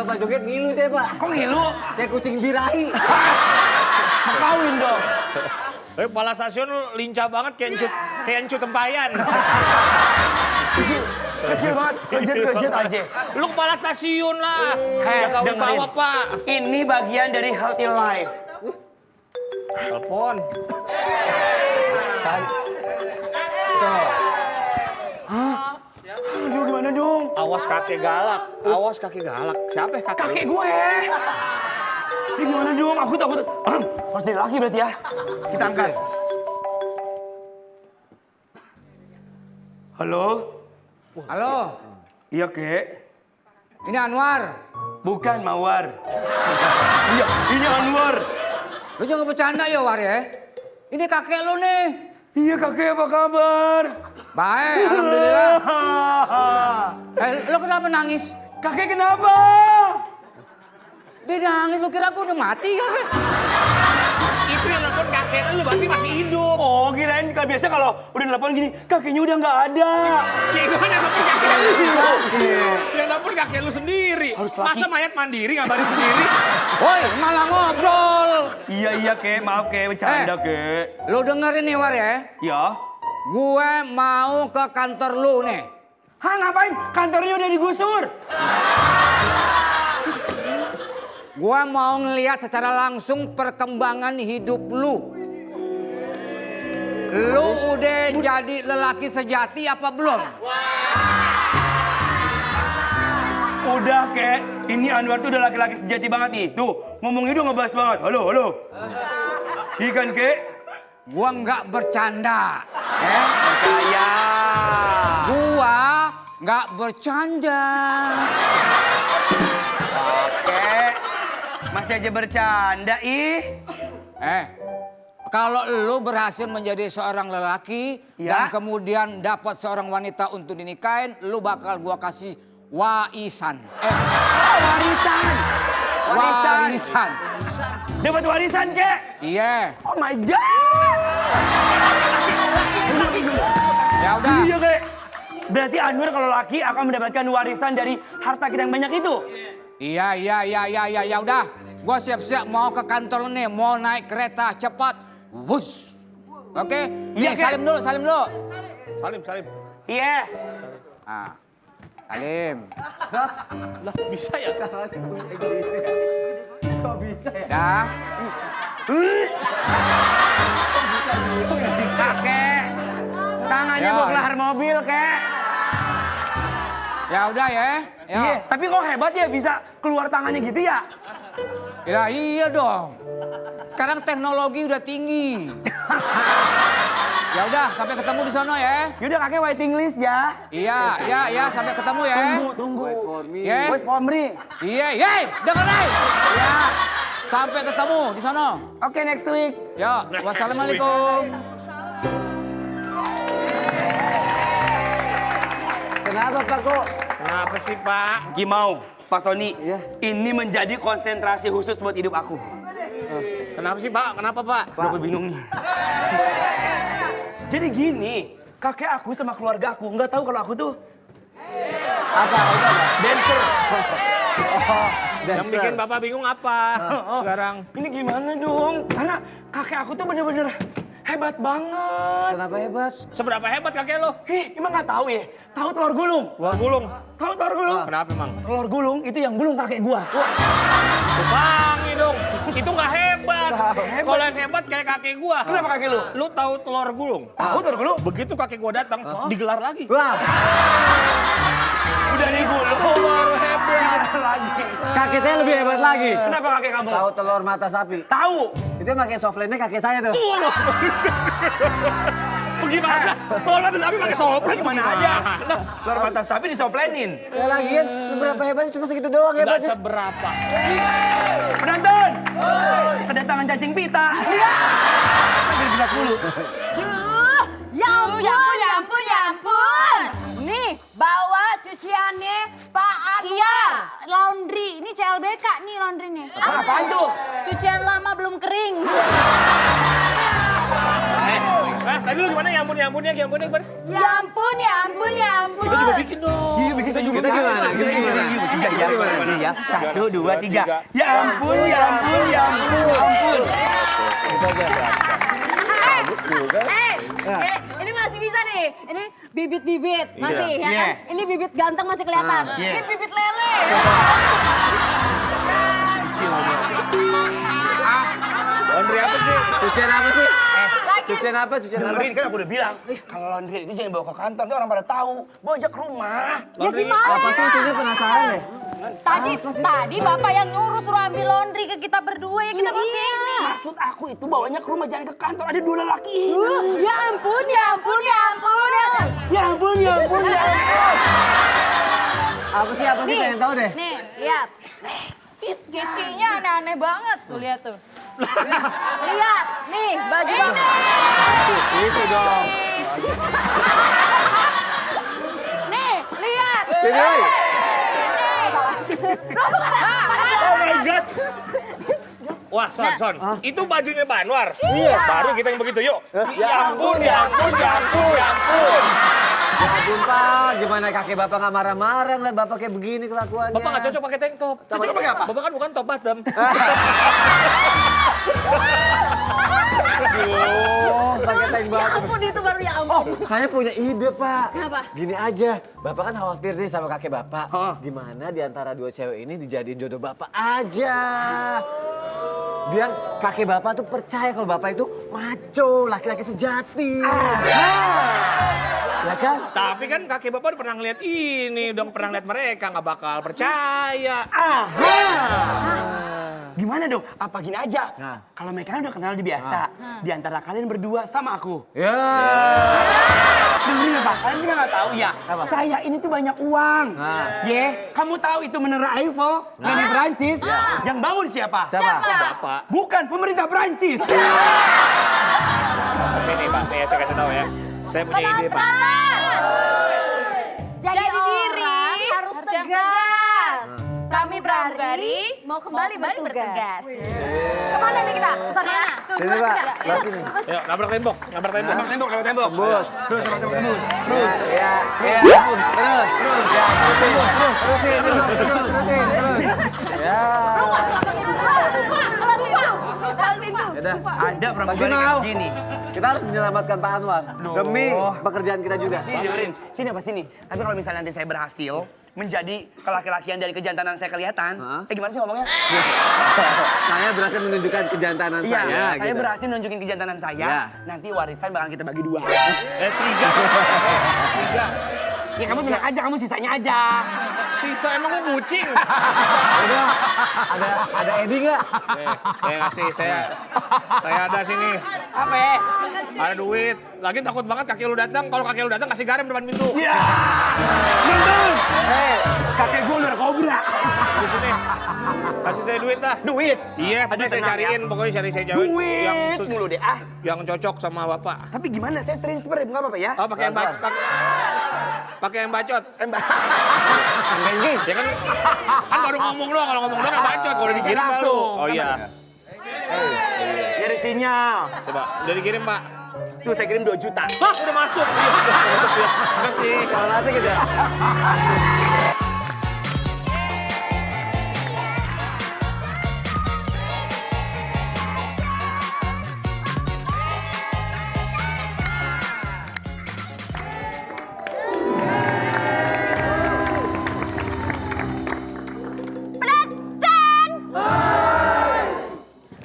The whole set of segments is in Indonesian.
Bapak joget ngilu saya, Pak. Kok ngilu? Saya kucing birahi. Kawin dong. Tapi kepala stasiun lincah banget kayak encut tempayan. Kecil banget, kejut aja. Lu kepala stasiun lah. Jaga dengerin. wibawa, Pak. Ini bagian dari healthy life. Telepon. Aduh, gimana dong? Awas kakek galak. Awas kakek galak. Siapa ya kakek? Kakek gue. Ini gimana dong? Aku takut. Harus jadi laki berarti ya. Kita angkat. Halo? Halo, Iya, Kek. ini Anwar. Bukan Mawar. Iya, ini Anwar. Lu jangan bercanda ya, War ya. Ini kakek lu nih. Iya, kakek, apa kabar? Baik, alhamdulillah. Lu kenapa nangis? Kakek kenapa? Dia nangis, lu kira aku udah mati ya? Itu yang nelfon kakek lu berarti masih hidup. Oh, kirain biasa kalau udah nelpon gini, kakeknya udah nggak ada. Ya itu kan yang nelfon kakek lu. Yang nelfon kakek lu sendiri. Masa mayat mandiri ngabarin sendiri? Woi, malah ngobrol. Iya, Kek. Maaf, Kek. Bercanda, Kek. Lu dengerin nih, War ya. Ya. Gue mau ke kantor lu nih. Hah, ngapain? Kantornya udah digusur. Gue mau ngeliat secara langsung perkembangan hidup lu. Lu udah jadi lelaki sejati apa belum? Udah, Kek. Ini Anwar tuh udah laki-laki sejati banget nih. Tuh, ngomongnya udah ngebahas banget. Halo, halo. Iya kan, Kek? Gua nggak bercanda. Percaya. Gua nggak bercanda. Kek, masih aja bercanda, ih. Kalau lu berhasil menjadi seorang lelaki Ya. dan kemudian dapat seorang wanita untuk dinikahin, lu bakal gua kasih warisan. Warisan. Warisan. Dapat warisan, Kek. Iya. Oh my God. Ya udah. Iya, Kek. Berarti Anwar kalau laki akan mendapatkan warisan dari harta kita yang banyak itu. Iya. Ya udah. Gua siap-siap mau ke kantor lu nih, mau naik kereta cepat. Bus. Oke. Iya, Nih, Kek. salim dulu. Salim. Iya. Ah. Salim. Lah bisa ya? Kok bisa ya? Dah. Kakek. Tangannya Ya. buat lahar mobil, Kek. Ya udah ya. Ya. Iya, tapi kok hebat ya bisa keluar tangannya gitu ya? Ya iya dong. Sekarang teknologi udah tinggi. Ya udah, sampai ketemu di sono ya. Yaudah, Kakek waiting list ya. Iya, sampai ketemu ya. Tunggu. Ya. Wait for me. Iya, denger nih. Ya. Sampai ketemu di sono. Oke, next week. Ya, wassalamualaikum. Kenapa, Pak, kok? Kenapa sih, Pak? Gimau, Pak Sony. Iya. Ini menjadi konsentrasi khusus buat hidup aku. Kenapa sih, Pak? Kenapa, Pak? Udah aku bingung nih. Jadi gini, kakek aku sama keluarga aku nggak tahu kalau aku tuh Apa? dancer. Yang bikin Bapak bingung apa sekarang? Ini gimana dong? Karena kakek aku tuh bener-bener hebat banget. Kenapa hebat? Seberapa hebat kakek lo? Emang nggak tahu ya? Tahu telur gulung? Telur gulung. Tahu telur gulung? Kenapa emang? Telur gulung itu yang gulung kakek gua. Bangi dong. Itu nggak hebat. Kalau yang hebat kayak kakek gua. Kenapa kakek lu? Lu tahu telur gulung? Tahu telur gulung? Begitu kakek gua datang, digelar lagi. Wah, Udah digulung. Baru hebat. Lagi. kakek saya lebih hebat lagi. Kenapa kakek kamu? Tahu telur mata sapi? Tahu. Itu yang pakai softline-nya kakek saya tuh. Bagaimana? Telur mata sapi pakai soplen Mana ada? Telur mata sapi disoplenin. Ya lagian seberapa hebatnya cuma segitu doang Nggak hebatnya. seberapa. Penonton! Kedatangan cacing pita. Sambil gerak dulu. Ya ampun. Nih, bawa cuciannya Pak Anwar. Iya, laundry. Ini CLBK nih laundrynya. Apaan tuh? Cucian lama belum kering. Tadi lu gimana? Ya ampun, ya ampun, ya ampun, ya ampun. Ya ampun, ya ampun, ya ampun. Kita juga bikin dong. Iya, bikin saya juga. Kita gimana? Kita gimana? Ya, 1, 2, 3. Ya ampun, ya ampun, ya ampun, ya ampun. Ini masih bisa nih. Ini bibit-bibit masih ya kan? Ini bibit ganteng masih kelihatan. Ini bibit lele. Laundry apa sih? Cucian apa sih? Cucian apa? Cucian apa? Dengerin kan aku udah bilang, kalau laundry itu jangan bawa ke kantor, nanti orang pada tahu. Bawa aja ke rumah. Ya gimana? Apa sih? Saya penasaran deh. Tadi bapak yang nyuruh suruh ambil laundry ke kita berdua ya kita mau sini. Maksud aku itu bawanya ke rumah, jangan ke kantor. Ada 2 lelaki ini. Ya ampun, ya ampun, ya ampun. Ya ampun, ya ampun, ya ampun. Apa sih? Pengen tahu deh. Nih, lihat. Isinya aneh-aneh banget. Tuh, lihat tuh. Lihat, nih baju ini. Itu dong. Nih, lihat. Sini, woy. Oh my God. Wah, Son. Itu bajunya Pak Anwar. Iya. Baru kita yang begitu, yuk. Ya ampun, ya ampun, ya ampun, ya ampun. Ya ampun Pak, gimana kakek bapak nggak marah-marah ngeliat bapak kayak begini kelakuannya. Bapak nggak cocok pakai tank top. Cocok pakai apa? Bapak kan bukan top bottom. Oh, pakai tank Ya bapak. ampun, itu baru ya ampun. Saya punya ide Pak. Kenapa? Gini aja, bapak kan khawatir nih sama kakek bapak. Gimana di antara 2 cewek ini dijadiin jodoh bapak aja. Biar kakek bapak tuh percaya kalau bapak itu maco, laki-laki sejati. Ya kan? Tapi kan kakek bapak udah pernah ngeliat ini, udah pernah ngeliat mereka, nggak bakal percaya. Gimana dong? Apa gini aja? Nah. Kalau mereka udah kenal di biasa, di antara kalian berdua sama aku. Ya. Dengerin ya Pak, kalian juga nggak tahu ya. Apa? Saya ini tuh banyak uang. Kamu tahu itu menara Eiffel yang di Perancis? Yang bangun siapa? Siapa? Bapak. Bukan pemerintah Perancis. Ini Pak, saya kasih tahu ya. Saya punya ide Pak. Jadi diri harus tegas. Kami pramugari mau kembali bertugas. Kemana nih kita? Kesana. Tuh, Sini, Pak. Yuk. Yuk, nabrak tembok, nabrak tembok. Nabrak tembok. Bos. Terus nabrak tembok. Terus. Ya. Terus. Ya. Ya. Yaudah. Ada pramugari Pasti mau. kayak gini. Kita harus menyelamatkan Pak Anwar demi pekerjaan kita juga. Sini dengerin, sini apa sini? Tapi kalau misalnya nanti saya berhasil menjadi kelaki-lakian dari kejantanan saya kelihatan, gimana sih ngomongnya? Saya berhasil menunjukkan kejantanan Iya, saya. saya gitu. berhasil nunjukin kejantanan saya. Ya. Nanti warisan bakal kita bagi 2. 3. Ya kamu bilang aja, kamu sisanya aja. Sisa emang gue kucing. Udah, ada Edi nggak? Saya ngasih, saya ada sini. Apa ya? Ada duit. Lagi takut banget kakek lu datang. Kalau kakek lu datang kasih garam depan pintu. Iya. Betul. Kakek gue udah kobra. Di sini. Kasih saya duit dah. Duit. Iya, pokoknya saya tenang cariin. ya. Pokoknya cari saya cewek Duit yang mulu deh. Ah. yang cocok sama bapak. Tapi gimana? Saya transfer nggak apa-apa ya? Oh, pakai yang bacot. Pakai yang bacot. Banking. Ya kan baru ngomong doang. Kalau ngomong doang yang bacot. Kalau udah dikirim baru. Oh iya. Nyari sinyal. Coba, udah dikirim Pak. Tuh saya kirim 2 juta. Hah, udah masuk. Iya, udah masuk ya. Terima kasih. Kalau nasi gitu ya.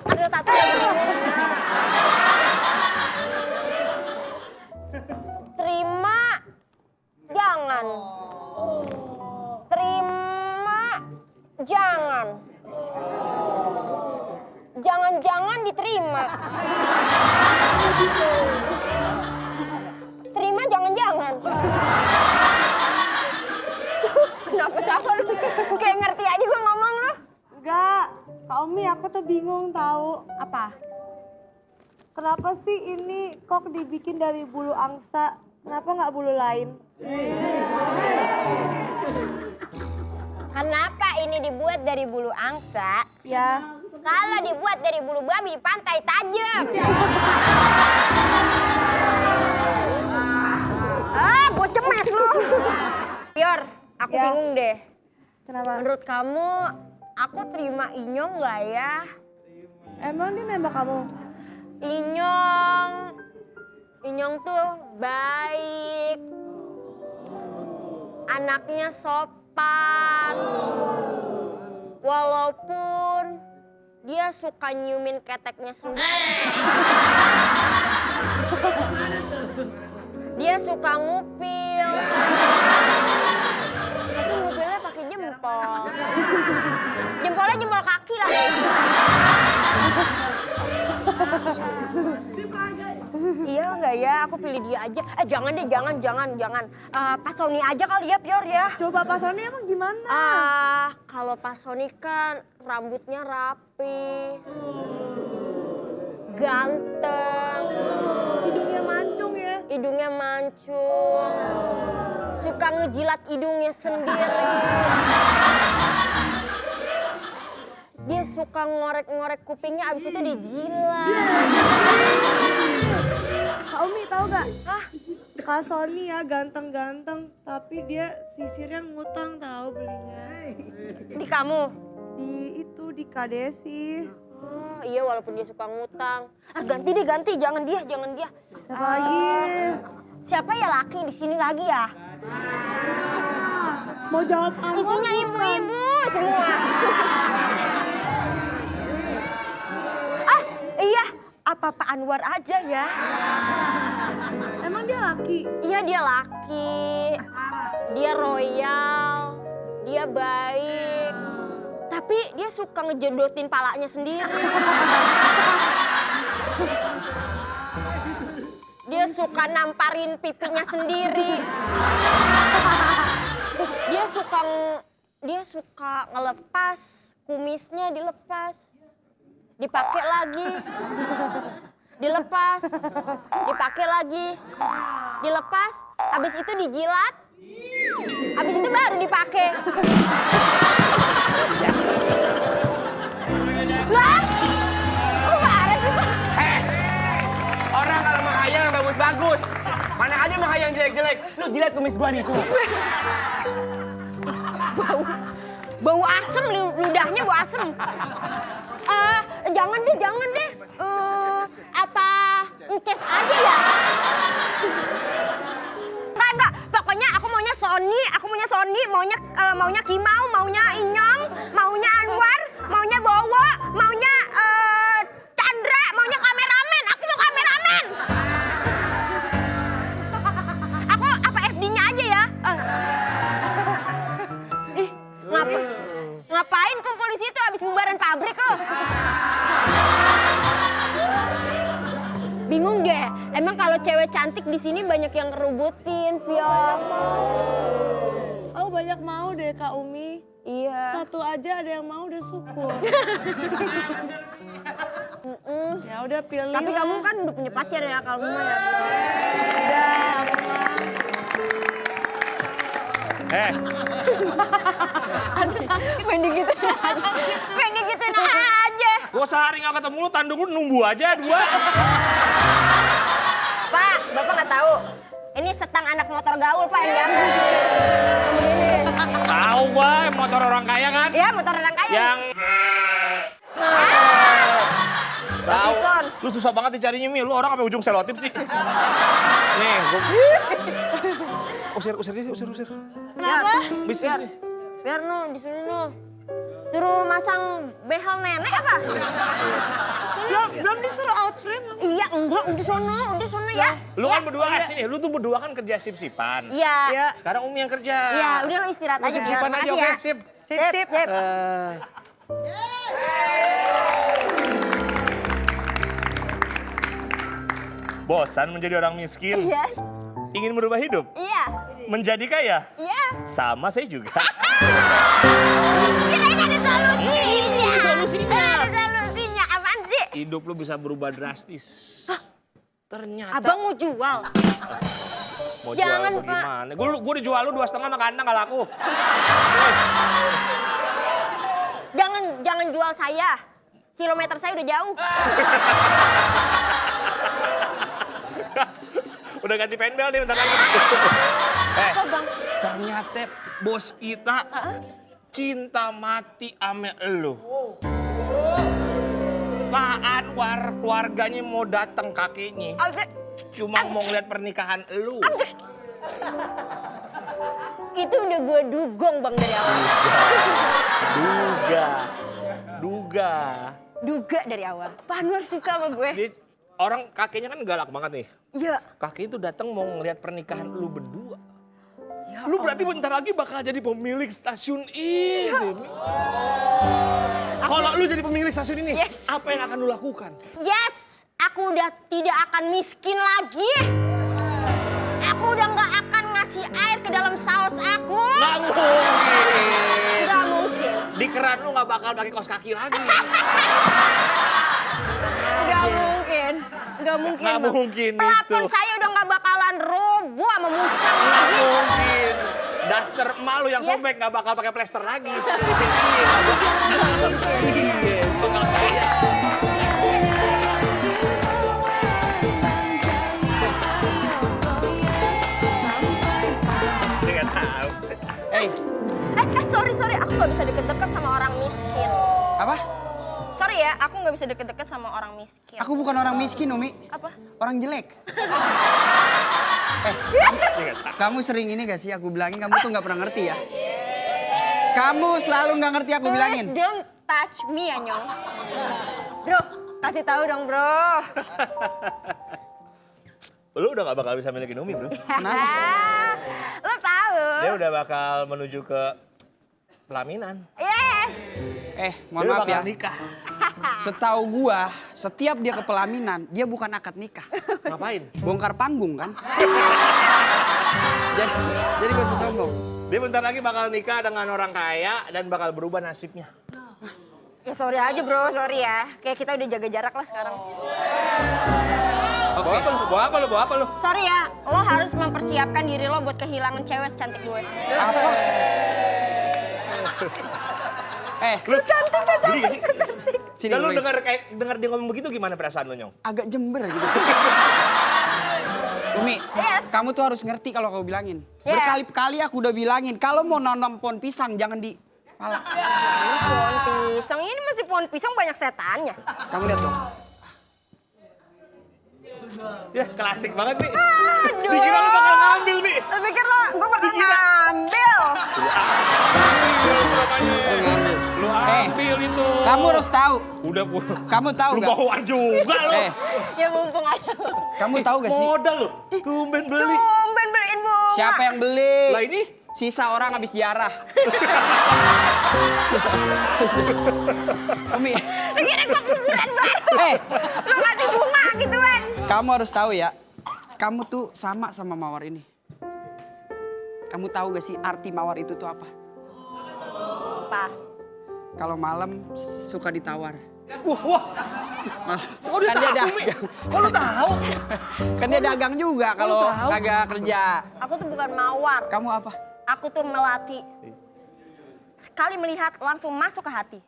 Ambil tato yang ini. Terima, jangan. Terima, jangan. Jangan-jangan diterima. Terima, jangan-jangan. Kenapa capek lu? Kayak ngerti aja gue ngomong lu. Enggak, Kak Omi aku tuh bingung tahu. Apa? Kenapa sih ini kok dibikin dari bulu angsa? Kenapa nggak bulu lain? Kenapa ini dibuat dari bulu angsa? Ya, Kalau dibuat dari bulu babi di pantai tajam. Pior, aku Ya. bingung deh. Kenapa? Menurut kamu, aku terima Inyong nggak ya? Emang dia nembak kamu? Inyong tuh baik, anaknya sopan, walaupun dia suka nyiumin keteknya sendiri. Dia suka ngupil. Tapi ngupilnya pakai jempol. Jempolnya jempol kaki lagi. Iya nggak ya? Aku pilih dia aja. Jangan deh, jangan. Pak Sony aja kali ya, Pior ya. Coba Pak Sony emang gimana? Kalau Pak Sony kan rambutnya rapi, ganteng, Hidungnya mancung ya? hidungnya mancung, suka ngejilat hidungnya sendiri. Dia suka ngorek-ngorek kupingnya, abis itu dijilat. Kak Umi tahu gak? Kak Sony ya ganteng-ganteng, tapi dia sisirnya ngutang tahu belinya. Di kamu? Di Kadesi. Oh iya, walaupun dia suka ngutang. Ganti deh, jangan dia. Siapa lagi? Siapa ya laki di sini lagi ya? Mau jawab apa? Isinya ibu-ibu semua. Iya, apa Pak Anwar aja ya? Emang dia laki? Iya, dia laki. Dia royal, dia baik. Tapi dia suka ngejedotin palanya sendiri. Dia suka namparin pipinya sendiri. Dia suka ngelepas kumisnya, dilepas. Dipakai lagi. Dilepas. Dipakai lagi. Dilepas, habis itu dijilat. Habis itu baru dipakai. Lah? Kok marah sih, Pak? Orang kalau menghayal yang bagus-bagus. Mana aja menghayal yang jelek-jelek. Lu jilat kumis gua nih tuh. Bau asem, ludahnya bau asem. Jangan deh. Apa nces aja ya? Enggak. Pokoknya aku maunya Sony, maunya Kimau, maunya Inyong, maunya Anwar, maunya Bowo, maunya Chandra, maunya kameramen. Aku mau kameramen. Aku apa FD-nya aja ya? Ngapain kumpul di situ habis bubaran pabrik lo? Bingung deh. Emang kalau cewek cantik di sini banyak yang ngerubutin, Pior. Oh banyak mau deh Kak Umi. Iya. Satu aja ada yang mau udah syukur. Ya udah pilih. Tapi lah. kamu kan udah punya pacar ya kalau mah ya. Udah, aku mah. Main digituin aja. Gua sehari nggak ketemu lu, tanduk lu numbu aja 2. Pak, Bapak nggak tahu. Ini setang anak motor gaul, Pak, yang diambil. Tahu gua, motor orang kaya kan? Iya, motor orang kaya. Yang tahu. Son. Lu susah banget dicarinya, Mi. Lu orang sampai ujung selotip sih. Nih, gua usir. Kenapa? Bisnis nih. Biar di sini suruh masang behel nenek apa? Belum disuruh out frame. Iya, enggak, udah sono ya. Lu kan berdua sini, lu tuh berdua kan kerja sip-sipan. Iya. Ya. Sekarang Umi yang kerja. Iya, udah lo istirahat Lu aja. sip-sipan aja, Makasih oke? ya. Sip. Sip. Bosan menjadi orang miskin? Yes. Ingin merubah hidup? Iya. Menjadi kaya? Iya. Sama saya juga. Kirain ada solusinya. Solusinya. Ada solusinya. Apaan sih? Hidup lu bisa berubah drastis. Ternyata. Abang mau jual. Mau Jangan, jual bagaimana? Gue dijual lu 2,5 sama kandang gak laku. Jangan jual saya. Kilometer saya udah jauh. Udah ganti penbel nih bentar lagi. Apa bang? Ternyata bos kita cinta mati ame elu. Pak Anwar keluarganya mau datang kakeknya. Cuma mau ngeliat pernikahan elu. Itu udah gue dugong bang dari awal. Duga dari awal. Pak Anwar suka sama gue. Dia, orang kakeknya kan galak banget nih. Iya. Kakek itu datang mau ngeliat pernikahan lu berdua. Lu berarti bentar lagi bakal jadi pemilik stasiun ini. Kalau lu jadi pemilik stasiun ini, Yes. apa yang akan lu lakukan? Yes, aku udah tidak akan miskin lagi. Aku udah nggak akan ngasih air ke dalam saus aku. Nggak mungkin. Nggak mungkin. Di keran lu nggak bakal pakai kaos kaki lagi. Nggak mungkin. Nggak mungkin. Nggak Bang. mungkin Pelafon itu. saya udah nggak bakalan roboh sama musang Nggak lagi. mungkin. Daster emak lu yang Yes. sobek nggak bakal pakai plester lagi. Iya, bakal kaya. Nggak tahu. Sorry, aku nggak bisa deket-deket sama orang miskin. Apa? Sorry ya, aku nggak bisa deket-deket sama orang miskin. Aku bukan orang miskin, Umi. Apa? Orang jelek. Kamu sering ini gak sih aku bilangin, kamu tuh gak pernah ngerti ya? Kamu selalu gak ngerti aku bilangin. Please don't touch me ya Nyong. Bro, kasih tahu dong bro. Lu udah gak bakal bisa milikin Umi, bro. Kenapa? Lo tahu? Dia udah bakal menuju ke pelaminan. Yes. Mohon Dia maaf bakal ya. nikah. Setahu gua, setiap dia ke pelaminan, dia bukan akad nikah. Ngapain? Bongkar panggung kan? jadi gak usah sombong. Dia bentar lagi bakal nikah dengan orang kaya dan bakal berubah nasibnya. Ya sorry aja bro, sorry ya. Kayak kita udah jaga jarak lah sekarang. Oke. Bawa apa lu? Sorry ya, lo harus mempersiapkan diri lo buat kehilangan cewek secantik gue. Apa? Secantik. Sini Dan lu Umi. denger dia ngomong begitu gimana perasaan lu, Nyong? Agak jember gitu. Umi, Yes. kamu tuh harus ngerti kalau aku bilangin. Yeah. Berkali-kali aku udah bilangin, kalau mau nanam pohon pisang jangan di pala. Pohon pisang, ini masih pohon pisang banyak setannya. Kamu lihat dong. Ya, klasik banget nih. Aduh. Dikira lu bakal ngambil, Mi. Lo pikir gue bakal ngambil? Lu ambil itu. Kamu harus tahu. Udah, Kamu tahu lu nggak? bawaan juga lu. Ya mumpung ada. Kamu tahu gak sih? Modal lu. Tumben beli. Tumben beliin bunga. Siapa yang beli? Lah ini? Sisa orang habis jarah. Umi, Kira gue kuburan baru. Lo ngasih bunga gituan. kamu harus tahu ya. Kamu tuh sama Mawar ini. Kamu tahu gak sih arti Mawar itu tuh apa? Apa? Kalau malam suka ditawar. Wah. Maksud, Kok dia kan dia tahu, Mi? Kok lu tahu? kan dia dagang juga kalau kagak kerja. Aku tuh bukan mawar. Kamu apa? Aku tuh melati. Sekali melihat langsung masuk ke hati.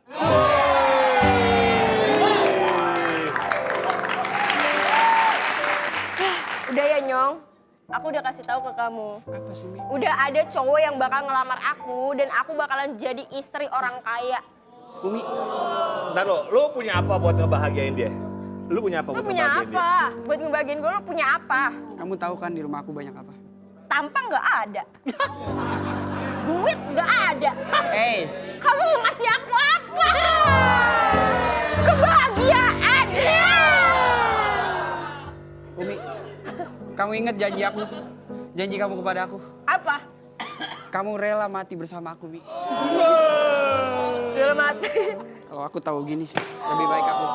Udah ya Nyong, aku udah kasih tahu ke kamu. Apa sih, Mi? Udah ada cowok yang bakal ngelamar aku dan aku bakalan jadi istri orang kaya. Umi, Ntar lu punya apa buat ngebahagiain dia? Lu punya apa Lu buat punya ngebahagiain dia? apa? Buat ngebagiin gue lu punya apa? kamu tahu kan di rumah aku banyak apa? Tampang nggak ada. Duit nggak ada. Kamu mau ngasih aku apa? Kebahagiaan. Umi, kamu ingat janji aku? Janji kamu kepada aku? Apa? Kamu rela mati bersama aku, Mi. Udah mati. Kalau aku tahu gini, lebih baik aku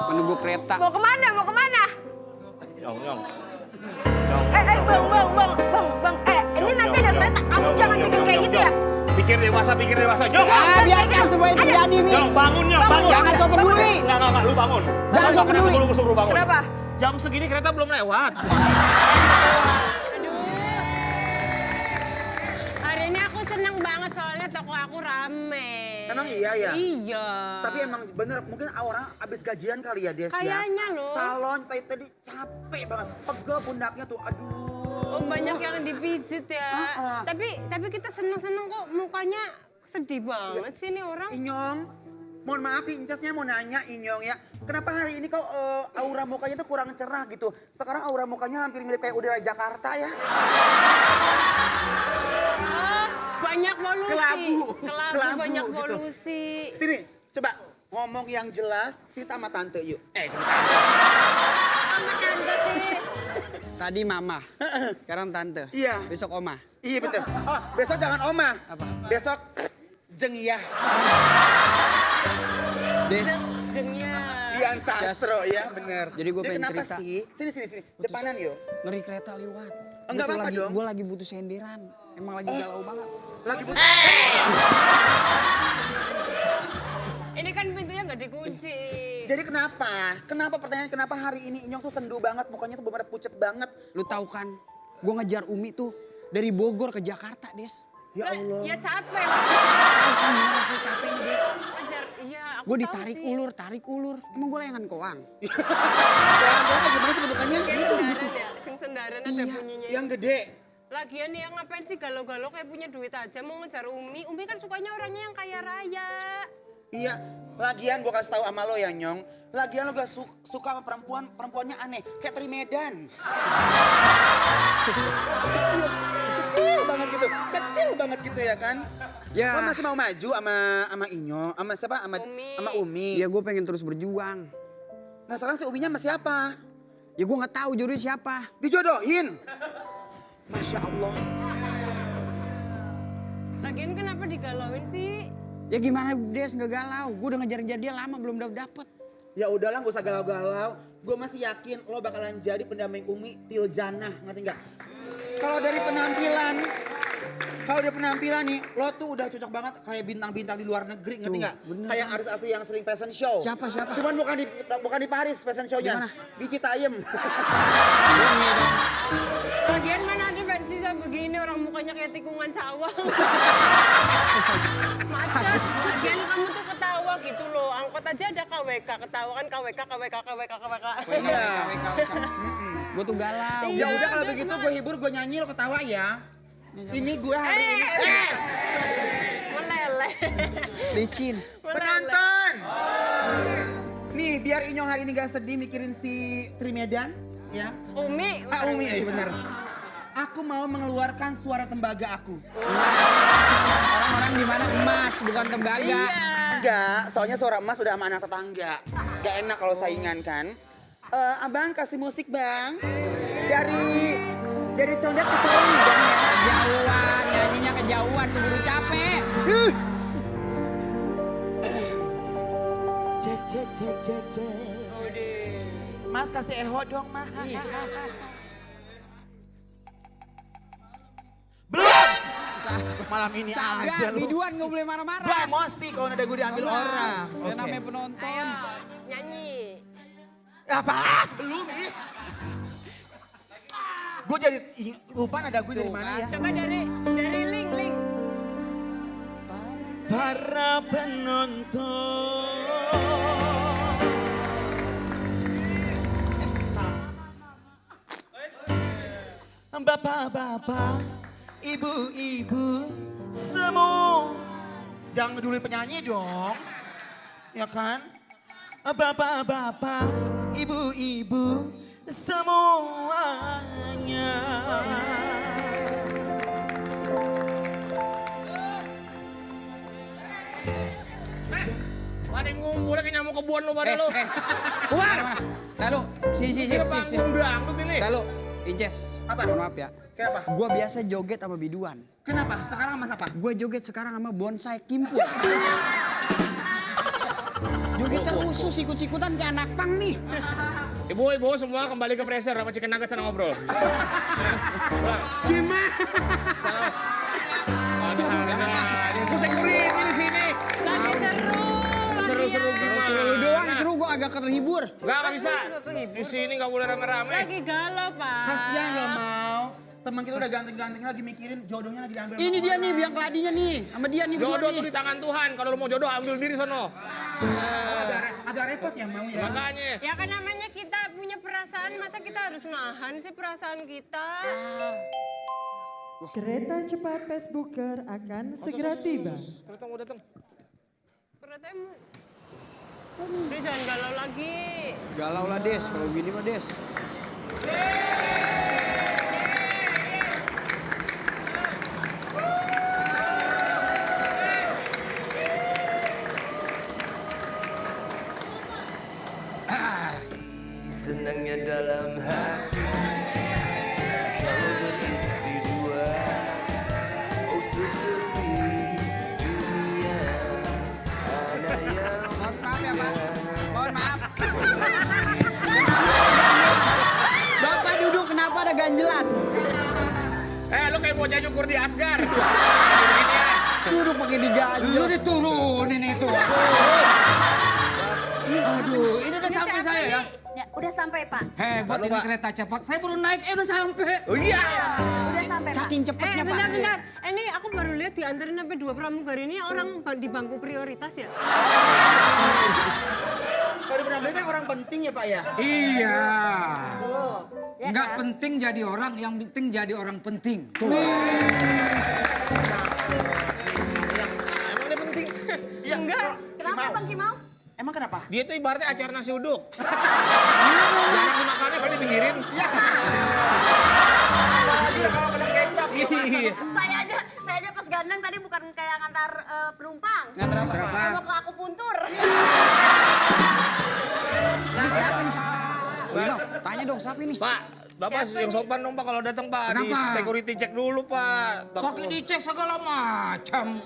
menunggu kereta. Mau kemana? Mau kemana? Nyong. Bang. Ini nanti ada kereta. Kamu jangan bikin kayak gitu ya. Pikir dewasa. Nyong. Biarkan semua itu terjadi, Mi. Nyong, bangun. Jangan sok peduli. Enggak, lu bangun. Jangan sok peduli. Lu suruh bangun. Kenapa? Jam segini kereta belum lewat. Hari ini aku seneng banget soalnya toko aku rame. Emang iya ya? Iya. Tapi emang bener, mungkin orang abis gajian kali ya Des ya? Kayaknya loh. Salon tadi capek banget, pegel pundaknya tuh, aduh. Oh, banyak yang dipijit ya. Tapi kita seneng-seneng kok mukanya sedih banget sih nih orang. Inyong, mohon maaf nih, Incasnya mau nanya Inyong ya. Kenapa hari ini kok aura mukanya tuh kurang cerah gitu? Sekarang aura mukanya hampir mirip kayak udara Jakarta ya. Banyak polusi. Kelabu Banyak gitu. polusi. Sini, coba ngomong yang jelas, cerita sama tante yuk. Sama tante sih. Tadi mama, sekarang tante. Iya. Besok oma. Iya betul. Oh, besok jangan oma. Apa? Besok jengiyah. Des, Dengnya. Dian Sastro ya, bener. Jadi gue Dia pengen kenapa cerita. sih? Sini. Depanan yuk. ngeri kereta lewat. Enggak apa-apa dong. Gue lagi butuh senderan. Emang lagi galau banget. Lagi butuh. Ini kan pintunya nggak dikunci. Jadi kenapa? Pertanyaan kenapa hari ini Inyong tuh sendu banget, mukanya tuh bener pucet banget. Lu tahu kan, gue ngejar Umi tuh dari Bogor ke Jakarta, Des. Ya Allah. Ya capek. Aku ngerasa capek nih, Des. Ajar, iya aku Gue tahu ditarik sih. tarik ulur. Emang gue layangan koang. Jangan kayak gimana sih bentukannya? Kayak sendaran ya, sing sendaran ada bunyinya. Yang gede. Lagian ya ngapain sih galau-galau kayak punya duit aja mau ngejar Umi. Umi kan sukanya orangnya yang kaya raya. Iya, lagian gua kasih tahu sama lo ya Nyong. Lagian lo gak suka sama perempuannya aneh, kayak Trimedan. Kecil banget gitu ya kan? Ya. Lo masih mau maju sama Inyong, sama siapa? Sama Umi. Ya gue pengen terus berjuang. Nah sekarang si Uminya sama siapa? Ya gue nggak tahu jodohnya siapa. Dijodohin. Masya Allah. Lagian kenapa digalauin sih? Ya gimana Des nggak galau? Gue udah ngejar-ngejar dia lama belum dapet. Ya udahlah gak usah galau-galau. Gue masih yakin lo bakalan jadi pendamping Umi Tiljana, ngerti nggak? Kalau dari penampilan nih, lo tuh udah cocok banget kayak bintang-bintang di luar negeri, ngerti nggak? Kayak artis-artis yang sering fashion show. Siapa? Cuman bukan di Paris fashion show-nya. Di mana? Di Citayam. Lagian mana ada versi saya begini orang mukanya kayak tikungan cawang. Macet. Lagian kamu tuh ketawa gitu loh. Angkot aja ada KWK, ketawa kan KWK. Iya. Gue tuh galau. Ya udah kalau begitu gue hibur, gue nyanyi, lo ketawa ya. Ini gue hari ini. Meleleh. Licin. Penonton! Nih biar Inyong hari ini gak sedih mikirin si Trimedan, ya. Umi. Umi ya bener. Aku mau mengeluarkan suara tembaga aku. Orang-orang di mana emas bukan tembaga. Iya. Enggak, soalnya suara emas udah sama anak tetangga. Gak enak kalau saingan kan. Abang kasih musik bang. Dari condet ke Soli bang ya. Kejauhan, nyanyinya kejauhan tuh buru capek. Cek. Mas kasih eho dong mas. Belum. Malam ini aja Saga, lu. biduan gak boleh marah-marah. Gue emosi kalau nada gue diambil orang. Ya namanya penonton. Ayo, nyanyi. Apa? Belum ih. Gue jadi lupa nada gue dari mana ya. Coba dari link. Para penonton. Bapak-bapak, ibu-ibu, semua. Jangan ngedulin penyanyi dong. Ya kan? Bapak-bapak, ibu-ibu, semuanya. Ada yang ngumpulnya kayak nyamuk kebun lu pada lu. Keluar! Lalu, sini. Ini panggung dangdut ini. Lalu, Inces. Apa? Mohon maaf ya. Kenapa? Gua biasa joget sama biduan. Kenapa? Sekarang sama siapa? Gue joget sekarang sama bonsai kimpul. Joget terkhusus ikut-ikutan kayak anak pang nih. Ibu semua kembali ke freezer sama chicken nugget sana ngobrol. Gimana? Gue security di sini. Lagi seru. Seru-seru Lu doang, seru gue agak terhibur. Gak bisa. Di sini gak boleh rame-rame. Lagi galau, Pak. Kasian lo mau. Teman kita udah ganteng-ganteng lagi mikirin jodohnya lagi diambil. Ini dia nih biang keladinya nih, sama dia nih berdua Jodoh nih. tuh di tangan Tuhan. Kalau lu mau jodoh ambil diri sono. agak repot ya mau ya. Makanya. Ya kan namanya kita punya perasaan, masa kita harus nahan sih perasaan kita? Kereta cepat Facebooker akan segera tiba. Kereta mau datang. Kereta Udah jangan galau lagi. Galau lah Des, kalau gini mah Des. Senangnya dalam hati kalau beristri dua, oh seperti dunia ada yang Mohon maaf ya Pak, mohon maaf. Bapak duduk kenapa ada ganjelan? lu kayak bocah nyukur di Asgar. Duduk pakai diganjel. Lu diturunin itu. Aduh, ini udah sampai saya ya. Ya, udah sampai Pak. Hebat ini kereta cepat. Saya baru naik, udah sampai. Oh iya. Udah sampai Pak. Saking cepetnya Pak. Bentar. Ini aku baru lihat diantarin sampai 2 pramugari ini orang di bangku prioritas ya. Kalau di Pramugari kan orang penting ya Pak ya. Iya. Ya Nggak kan? penting jadi orang, yang penting jadi orang penting. Tuh. Emang dia penting. Enggak. Kenapa Bang Kimau? Emang kenapa? Dia tuh ibaratnya acar nasi uduk. Jarang dimakannya pada pinggirin. Apalagi kalau kena kecap ya Pak. Iya. Saya aja pas gandeng tadi bukan kayak ngantar penumpang. Ngantar apa? Kayak mau ke akupuntur. Wih, tanya dong siapa ini? Pak, Bapak yang sopan dong Pak kalau datang Pak. Di Kenapa? security check dulu Pak. Pakai dicek segala macam.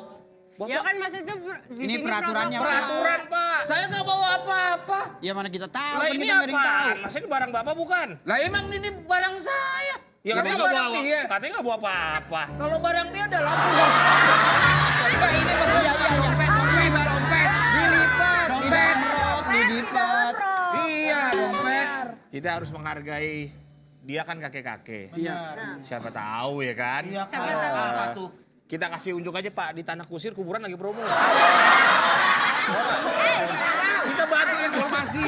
Ya kan maksudnya di Ini sini peraturannya, protokol. Peraturan Pak. Saya nggak bawa apa-apa. Ya mana kita tahu, Lah kan ini kita nggak ada yang tahu. apaan? Masa ini barang Bapak bukan? Lah emang ini barang saya. Ya Masa katanya nggak barang bawa. dia. Katanya nggak bawa apa-apa. Kalau barang dia ada lampu. Enggak, ini baru dompet. Ini baru dompet. Dilipat, Dompet. didamrot, dilipat. Iya, dompet. Kita harus menghargai dia kan kakek-kakek. Iya. Siapa tahu ya kan? Iya Pak. Apa tuh? Kita kasih unjuk aja Pak di Tanah Kusir kuburan lagi promo. Kita bantu informasi.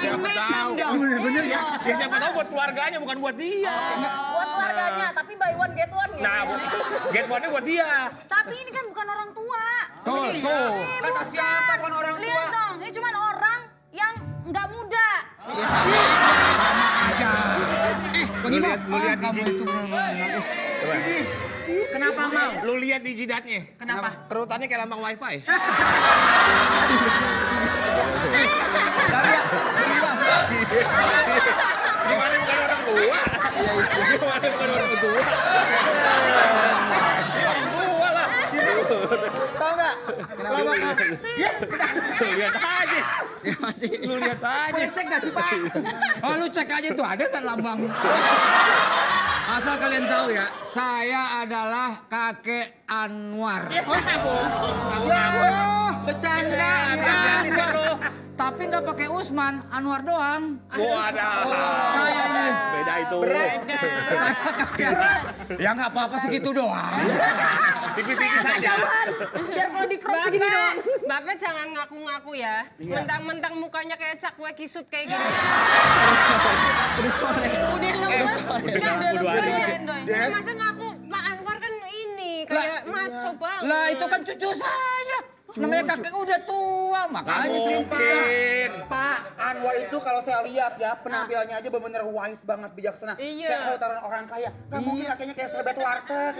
Siapa tahu. Bener ya. Ya siapa tahu buat keluarganya bukan buat dia. Buat keluarganya, tapi buy one get one ya. Nah, get one-nya buat dia. Tapi ini kan bukan orang tua. Tuh. Kata siapa bukan orang tua? Lihat dong, ini cuma orang yang nggak muda. Ya sama aja. Sama aja. Bagaimana? Lu lihat Kamu di itu benar-benar. Kenapa mau? Lu lihat di jidatnya. Kenapa? Kerutannya kayak lambang wifi. Gimana bukan orang tua? Gimana bukan orang tua? Orang tua lah. Tahu nggak? Kenapa? Ya, Lu lihat aja. Lu lihat aja. boleh cek nggak sih Pak? Oh, lu cek aja tuh ada kan lambang. Asal kalian tahu ya, saya adalah kakek Anwar. Bercanda. Tapi nggak pakai Usman, Anwar doang. Wadah. Saya ini. Beda itu. Ya nggak apa-apa segitu doang. Tipis-tipis saja. Biar kalau di crop segini doang. Bapak jangan ngaku-ngaku ya. Mentang-mentang mukanya kayak cakwe kisut kayak gini. Udah sore. Udah lemes. Udah Kudu aja. lemes. Ya, masa ngaku Pak Anwar kan ini kayak maco banget. Lah itu kan cucu saya. Namanya kakek udah tua, makanya sering Mungkin. Pak Anwar itu kalau saya lihat ya penampilannya aja benar-benar wise banget bijaksana. Iya. Kayak kalau taruhan orang kaya. Gak mungkin kakeknya kayak selebet warteg.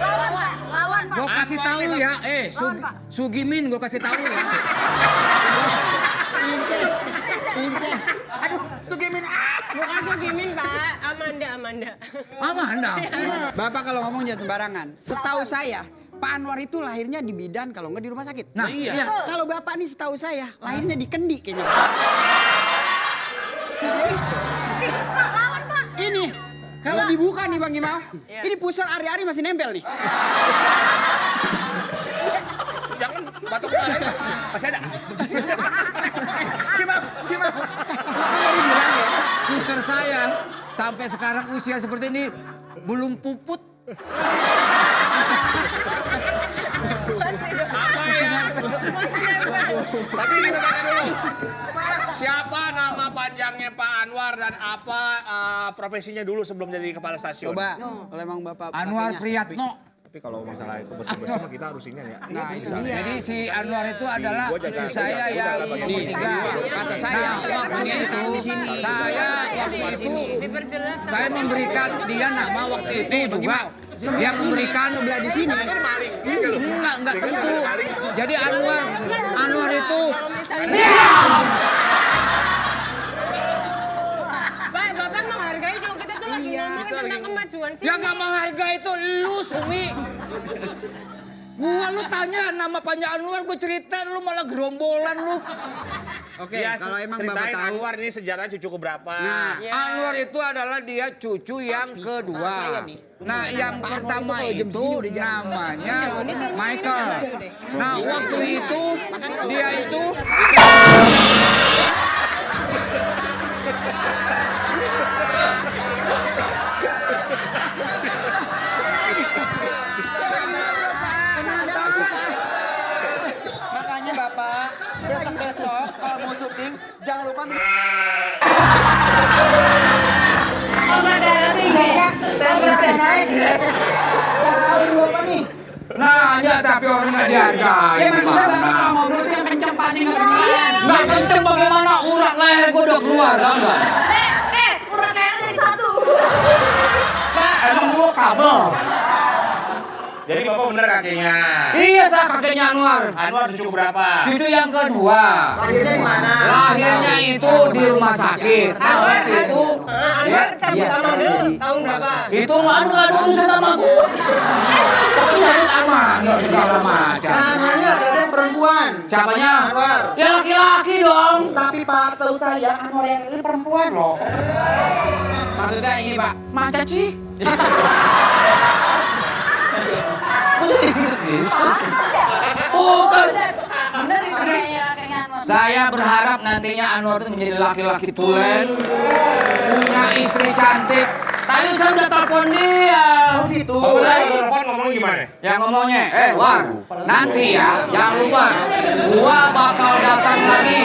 Lawan Pak, lawan Pak. Gue kasih tahu ya, Sugimin gue kasih tahu ya. Inces. Aduh, Sugimin. Bukan Sugimin Pak, Amanda. Amanda. Bapak kalau ngomong jangan sembarangan. Setahu saya, Pak Anwar itu lahirnya di bidan kalau nggak di rumah sakit. Nah, iya. Kalau Bapak nih setahu saya, lahirnya di Kendi kayaknya. Lawan Pak. Ini, kalau dibuka nih Bang Imam, ini pusar ari-ari masih nempel nih. Jangan batuk kepala masih ada. Gimana? Suster saya sampai sekarang usia seperti ini belum puput. Tapi kita tanya dulu. Siapa nama panjangnya Pak Anwar dan apa profesinya dulu sebelum jadi kepala stasiun? Coba, kalau emang Bapak Anwar pakainya. Priyatno. Tapi kalau masalah bersih-bersih mah kita harus ini ya. Nah, itu jadi si Anwar itu adalah saya yang nomor 3. Kata saya, waktu itu saya waktu itu Diperjelas. saya memberikan dia nama waktu itu juga yang memberikan sebelah di sini. enggak tentu. Jadi Anwar itu Bapak menghargai dong, kita tuh lagi ngomongin tentang kemajuan sih. yang gak menghargai itu lu Sumi. Gua lu tanya nama panjang Anwar, gua cerita lu malah gerombolan lu. Oke, Ya, kalau emang Bapak ceritain tahu. Anwar ini sejarah cucu keberapa? Nah, Anwar itu adalah dia cucu yang kedua. saya nih. Nah, yang pertama itu namanya Michael. Nah, waktu itu dia itu Makanya Bapak, besok kalau mau syuting jangan lupa Bapak nih. nah ya tapi orang nggak dihargai. Ya maksudnya Bapak Gimana? kalau ngobrol tuh yang kencang pasti nggak kedengeran. Nggak kenceng bagaimana urat leher gua udah keluar tau nggak? Urat leher jadi satu. Emang gua kabel. Jadi Bapak bener kakeknya. Iya saya kakeknya Anwar. Anwar cucu berapa? Cucu yang kedua. Lahirnya di mana? Lahirnya itu di rumah sakit. Nah waktu itu Anwar cabut sama dulu tahun berapa? itu nggak ada urusan sama gua. Tapi cari aman segala macam. Anwarnya ada perempuan. Siapanya? Anwar. Ya laki-laki dong. Tapi Pak, setahu saya Anwar yang ini perempuan loh. Maksudnya ini Pak. Macet sih. Bukan. Bener itu kayaknya Anwar. Saya berharap nantinya Anwar itu menjadi laki-laki tulen, punya istri cantik. Tadi saya udah telepon dia. Oh gitu. Bapak telepon ngomong gimana? Yang ngomongnya, War, nanti ya, jangan lupa, gua bakal datang lagi.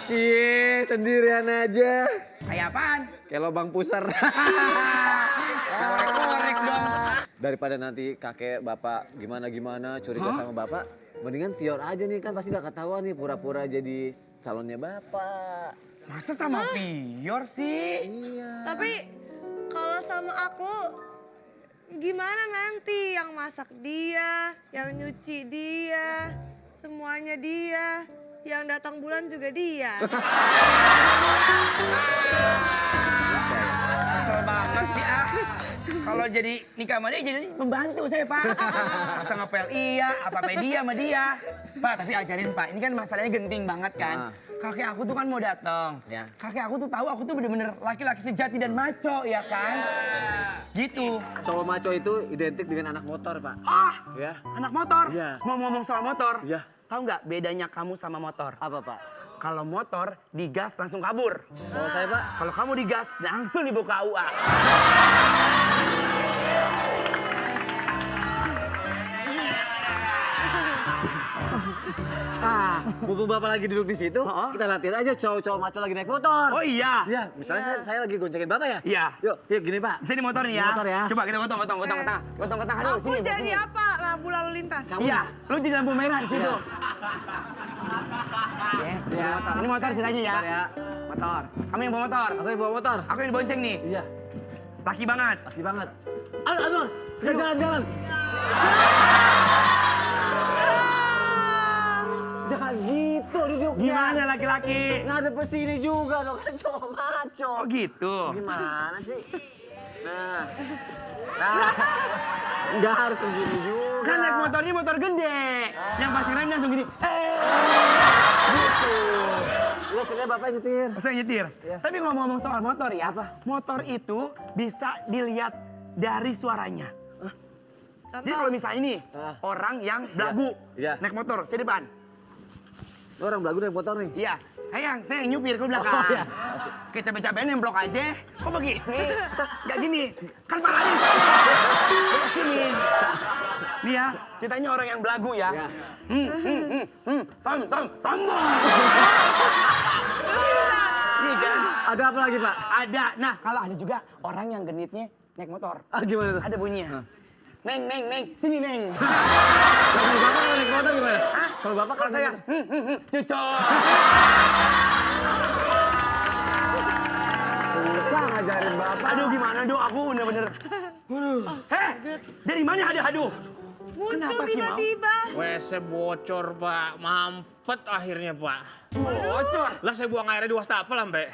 Iya, sendirian aja. Kayak apaan? Kayak lubang pusar. Korek dong. Daripada nanti kakek bapak gimana-gimana curiga sama bapak, mendingan Vior aja nih, kan pasti gak ketahuan nih pura-pura jadi calonnya bapak. Masa sama Pior sih? Iya. Tapi kalau sama aku gimana nanti yang masak dia, yang nyuci dia, semuanya dia, yang datang bulan juga dia. Kesel banget sih Kalau jadi nikah sama dia jadi membantu saya Pak. Masa ngapel iya, apa-apa dia sama dia. Pak tapi ajarin Pak, ini kan masalahnya genting banget kan. Kakek aku tuh kan mau datang. Ya. Kakek aku tuh tahu aku tuh bener-bener laki-laki sejati dan maco ya kan. Gitu. Cowok maco itu identik dengan anak motor, Pak. Ah, Ya. anak motor. Iya. Mau ngomong soal motor. Iya. Tahu nggak bedanya kamu sama motor? Apa, Pak? Kalau motor digas langsung kabur. Kalau saya, Pak? Kalau kamu digas langsung dibuka KUA. Mumpung Bapak lagi duduk di situ, kita latihan aja cowok-cowok maco lagi naik motor. Oh iya. Iya, misalnya saya lagi goncengin Bapak ya? Iya. Yuk, gini Pak. Sini motor nih ya. Motor ya. Coba kita gotong ke tengah. Gotong ke tengah dulu. Aku jadi apa? Lampu lalu lintas. Iya, lu jadi lampu merah di situ. Ya. Ini motor sini aja ya. Motor ya. Motor. Kamu yang bawa motor. Aku yang bawa motor. Aku yang bonceng nih. Iya, Laki banget. laki banget. Anwar, kita jalan-jalan. Jangan gitu duduknya. Gimana laki-laki? Ngadep ke sini juga dong, kan cowok maco. Oh gitu. Gimana sih? Nah, nggak harus begini juga. Kan naik motornya motor gede. Yang pas ngerem langsung gini. Gitu. Iya, sebenarnya Bapak nyetir. Saya nyetir. Tapi ngomong-ngomong soal motor ya. Motor itu bisa dilihat dari suaranya. Jadi kalau misalnya ini orang yang belagu naik motor, saya depan. Lo orang belagu naik motor nih? Iya, saya yang nyupir ke belakang. Oh, iya. Kayak capek-capekan nemplok aja. Kok begini? Gak gini. Kan parahnya di sana. Ke sini. Nih ya, ceritanya orang yang belagu ya. Sombong. Nih kan. Ada apa lagi, Pak? Ada. Nah, kalau ada juga orang yang genitnya naik motor. Gimana tuh? Ada bunyinya. Neng, sini neng. Kalau Bapak kalau naik motor gimana? Kalau Bapak Kalau saya, cucok. susah ngajarin Bapak. Aduh gimana dong, aku bener-bener. Dari mana ada aduh? Muncul tiba-tiba. WC bocor, Pak. Mampet akhirnya, Pak. Bocor. Lah saya buang airnya di wastafel sampai.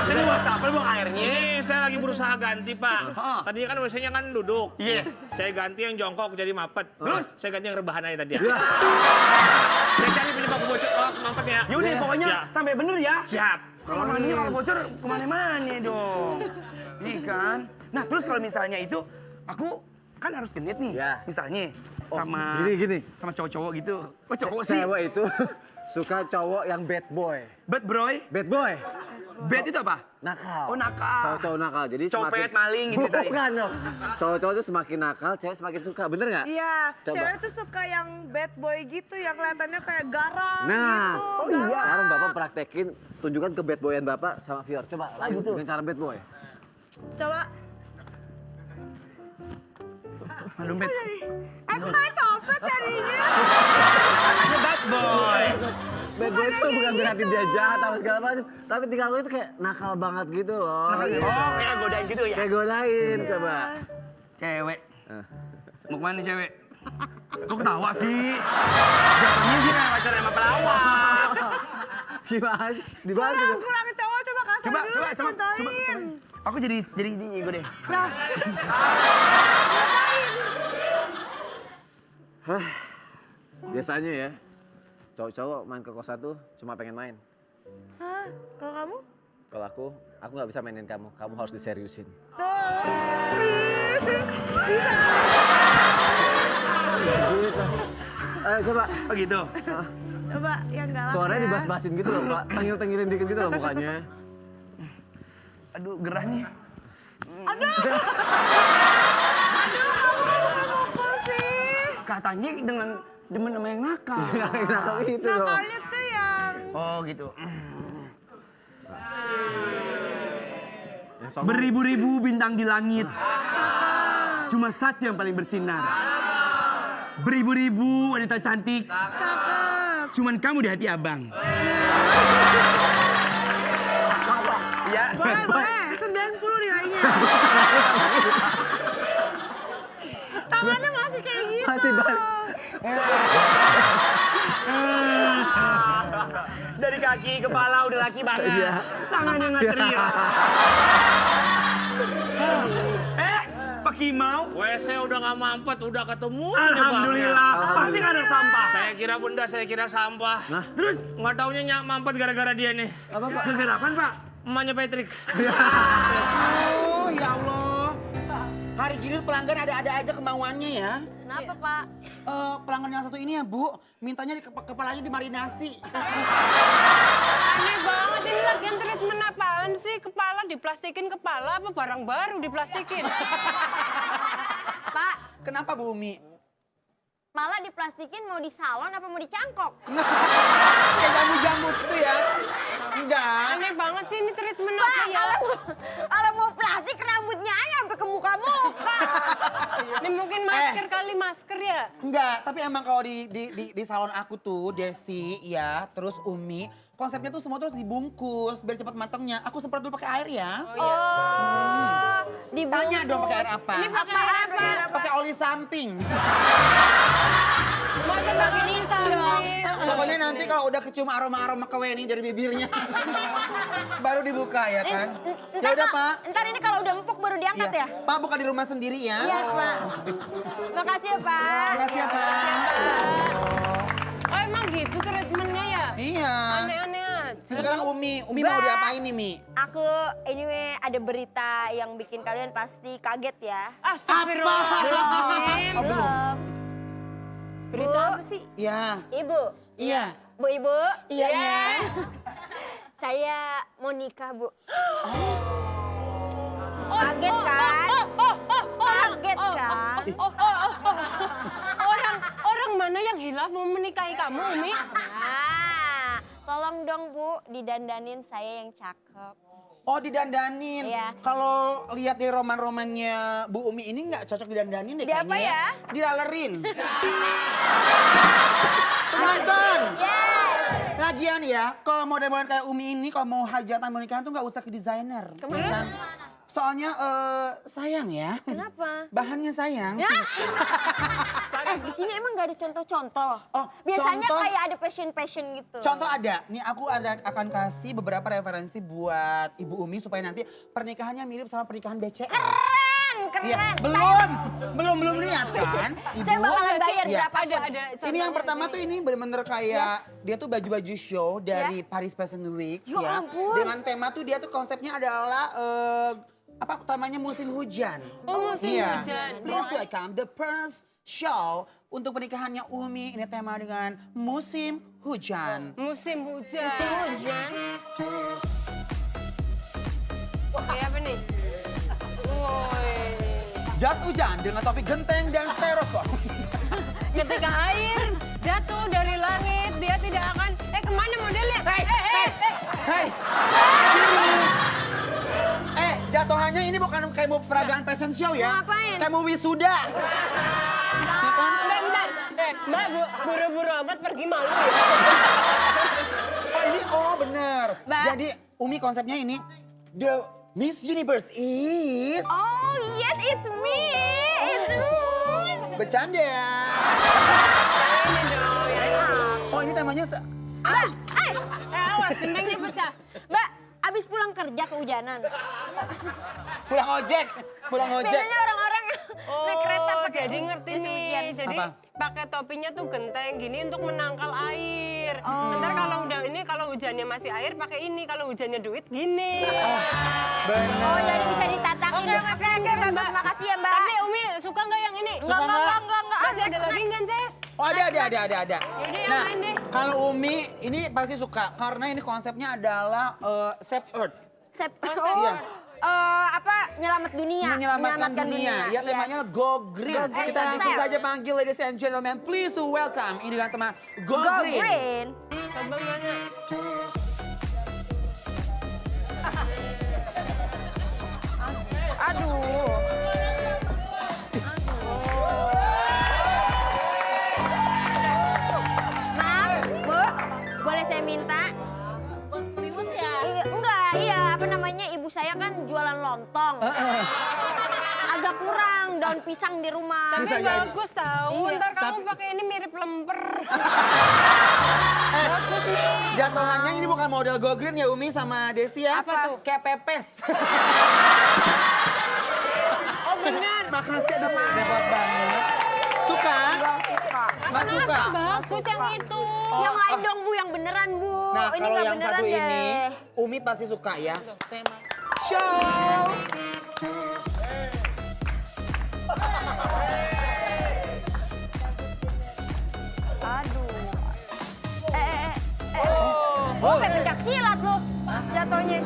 Jadi wastafel buang airnya. Ini saya lagi berusaha ganti, Pak. Tadinya kan WC-nya kan duduk. Iya. Saya ganti yang jongkok jadi mampet. Terus? Saya ganti yang rebahan aja tadi ya. Saya cari penyebab bocor mampet ya. Yaudah pokoknya Ya. sampai bener ya. Siap. Kalau mandinya kalau bocor kemana-mana dong. Iya kan? Nah terus kalau misalnya itu, aku kan harus genit nih. Ya. Misalnya sama Gini. sama cowok-cowok gitu. Oh cowok sih? Cewek itu suka cowok yang bad boy. Bad boy? Bad boy? Bad itu apa? Nakal. Oh nakal. Cowok-cowok nakal. Jadi Copet, maling gitu saya. Bukan dong. Cowok-cowok tuh semakin nakal, cewek semakin suka. Bener nggak? Iya, Coba. cewek tuh suka yang bad boy gitu, yang kelihatannya kayak garang Nah, gitu. sekarang Bapak praktekin, tunjukkan ke bad boyan Bapak sama Fior. Coba lagi dengan cara bad boy. Coba. Aduh, Bad. Aku kayak copet jadinya. Katanya bad boy. Bad boy itu bukan berarti dia jahat atau segala macam, tapi tingkah laku itu kayak nakal banget gitu loh. Oh, kayak godain gitu ya? Kayak godain, coba. Cewek. Mau kemana nih cewek? Kok ketawa sih? Jatuhnya sih kayak pacaran sama pelawak. Gimana? Di bawah tuh. Kurang cowok, coba kasar dulu, contohin. Aku jadi ini gue deh. Lah, Biasanya ya, cowok-cowok main ke kosan tuh cuma pengen main. hah? Kalau kamu? Kalau aku nggak bisa mainin kamu harus diseriusin. Bisa. Gitu. Coba. Oh gitu? Coba yang galak Suaranya ya. dibas-basin gitu loh, Pak. Tengil-tengilin dikit gitu loh mukanya. Aduh, gerah nih. Aduh, kamu bukan mukul sih. Katanya dengan demen sama yang nakal. Nakal itu loh. Nakalnya tuh yang... Oh gitu. Yang songong. Beribu-ribu bintang di langit. Cuma satu yang paling bersinar. Beribu-ribu wanita cantik. Cakep. Cuman kamu di hati abang. Ya. Boleh. 90 nilainya. Tangannya masih kayak gitu. Masih balik. Dari kaki, kepala udah laki banget. Iya. Tangannya nggak teriak. Pak Kimau. WC udah nggak mampet, udah ketemu. Alhamdulillah. Pasti nggak ada sampah. Saya kira benda, saya kira sampah. Nah, Terus, Nggak taunya mampet gara-gara dia nih. apa Pak? Gara-gara apaan Pak? Emaknya Patrick. Oh ya Allah. Hari gini pelanggan ada-ada aja kemauannya ya. Kenapa, Pak? Pelanggan yang satu ini ya Bu, mintanya kepalanya dimarinasi. Aneh banget, ini lagian treatment apaan sih? Kepala diplastikin kepala apa barang baru diplastikin? Pak, Kenapa Bu Umi? Malah diplastikin mau di salon apa mau dicangkok? Kayak jambu-jambu gitu ya? Enggak. Aneh banget sih, ini treatment Pak, apa ya? kalau mau plastik rambutnya aja sampai ke muka-muka. Ini mungkin masker kali, masker ya? Enggak, tapi emang kalau di salon aku tuh, Desi, ya, terus Umi, konsepnya tuh semua terus dibungkus biar cepat matangnya. Aku semprot dulu pakai air ya. Oh, dibungkus. Tanya dong pakai air apa? Ini pakai air apa? Pakai oli samping. Mau usah pakai insang dong. Pokoknya nanti kalau udah kecium aroma-aroma keweni dari bibirnya, baru dibuka ya kan? Ya udah Pak. Ntar ini kalau udah empuk baru diangkat ya? Pak buka di rumah sendiri ya. Iya, Pak. Makasih ya, Pak. Makasih ya Pak. Oh emang gitu treatmentnya ya? Iya. Aneh-aneh aja. Ini sekarang Umi mau Mbak. diapain nih Mi? Aku ini ada berita yang bikin kalian pasti kaget ya. Astagfirullahaladzim. Belum. Berita apa sih? Iya. Ibu. Iya. Bu. Iya. Saya mau nikah, Bu. Kaget kan? Kaget kan? Orang mana yang hilaf mau menikahi kamu, Umi? Nah, tolong dong Bu, didandanin saya yang cakep. Oh didandanin. Iya. Kalau lihat di roman-romannya Bu Umi ini nggak cocok didandanin deh Di apa kayaknya ya? Dilalerin. Penonton. Lagian ya, kalau model-model kayak Umi ini kalau mau hajatan mau nikahan tuh nggak usah ke desainer. Kemana? Ya kan? Soalnya sayang ya. Kenapa? Bahannya sayang. Ya. Di sini emang gak ada contoh-contoh. Oh, Biasanya contoh? kayak ada passion gitu. Contoh ada, nih aku akan kasih beberapa referensi buat Ibu Umi supaya nanti pernikahannya mirip sama pernikahan BCL. Keren. Iya, belum lihat kan? Ibu? Saya bakalan bayar Iya. berapa? Ada Ini yang pertama tuh ini bener-bener kayak dia tuh baju-baju show dari Paris Fashion Week Ya ampun. Dengan tema tuh dia tuh konsepnya adalah apa utamanya musim hujan. Oh, musim Iya. hujan. Please welcome the first show untuk pernikahannya Umi. Ini tema dengan musim hujan. Musim hujan. Musim hujan. Kayak apa nih? Woi. Jas hujan dengan topik genteng dan styrofoam. Ketika air jatuh dari langit, dia tidak akan... kemana modelnya? Hei, sini. Jatuhannya ini bukan kayak mau peragaan fashion show ya. Mau ngapain? Kayak mau wisuda. Ya kan? Bentar. Mbak, buru-buru amat pergi malu ya. Oh ini, bener. Mbak. Jadi Umi konsepnya ini, the Miss Universe is... Oh yes, it's me. It's me. Bercanda. Ini dong, ya. Oh ini temanya... Mbak, Awas, gentengnya pecah. Mbak, abis pulang kerja kehujanan. Pulang ojek. Biasanya orang-orang naik kereta pakai Jadi ngerti musim nih. hujan. Jadi Apa? pakai topinya tuh genteng gini untuk menangkal air. Bentar kalau hujannya masih air pakai ini, kalau hujannya duit gini. Bener. Oh, jadi bisa ditatakin. Oke, bagus. Makasih ya, Mbak. Tapi Umi suka nggak yang ini? Suka nggak? Enggak. Masih ada lagi kan, Ces? Oh ada. Yaudah, yang Nah, lain deh. kalau Umi ini pasti suka karena ini konsepnya adalah Save Earth. Iya. Nyelamat dunia. Menyelamatkan dunia. Ya temanya Go Green. Go Green. Kita langsung Save. saja panggil ladies and gentlemen. Please welcome ini dengan tema Go, Go Green. Green. Coba mana? Aduh. Maaf, Bu. Boleh saya minta? Ribut ya? Enggak, iya. Apa namanya, ibu saya kan jualan lontong. Agak kurang daun pisang di rumah. Tapi Bisa jadi. bagus tau. Iya. Ntar kamu pakai ini mirip lemper. Bagus nih. Jatuhannya ini bukan model Go Green ya Umi sama Desi ya. Apa tuh? Kayak pepes. Oh benar. Makasih, aduh repot banget. Suka? Enggak suka. Nggak suka? Bagus yang itu. Yang lain dong, Bu. Yang beneran, Bu. Nah Ini kalau nggak yang beneran satu deh. ini, Umi pasti suka ya. Tema show. Aduh. Oh, kayak pencak silat loh jatuhnya.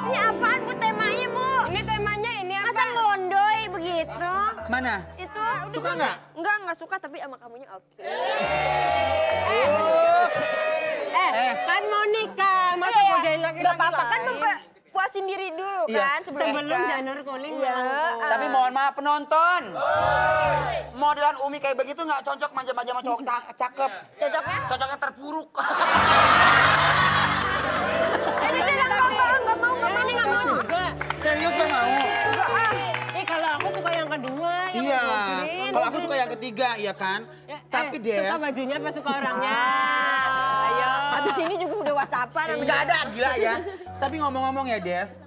Ini apaan, Bu, temanya, Bu? Ini temanya ini apa? Masa ngondoy begitu? Mana? Itu. Suka nggak? Enggak suka, tapi sama kamunya oke. Kan mau nikah, masa Iya, godain laki-laki nggak apa-apa, kan lain? puasin diri dulu Iya. kan Sebelum nikah. janur kuning Iya. melengkung. Tapi mohon maaf penonton. Modelan Umi kayak begitu nggak cocok manja-manja sama cowok cakep. Cocoknya? Cocoknya terpuruk. Nggak mau. Ini nggak mau juga. Serius gak mau? Enggak ah. Kalau aku suka yang kedua, yang Iya. Go Green. Kalau aku suka yang ketiga, ya kan? Tapi Des, Suka bajunya apa suka orangnya? Ayo. Habis ini juga udah WhatsAppan. nggak ada gila ya. Tapi ngomong-ngomong ya Des,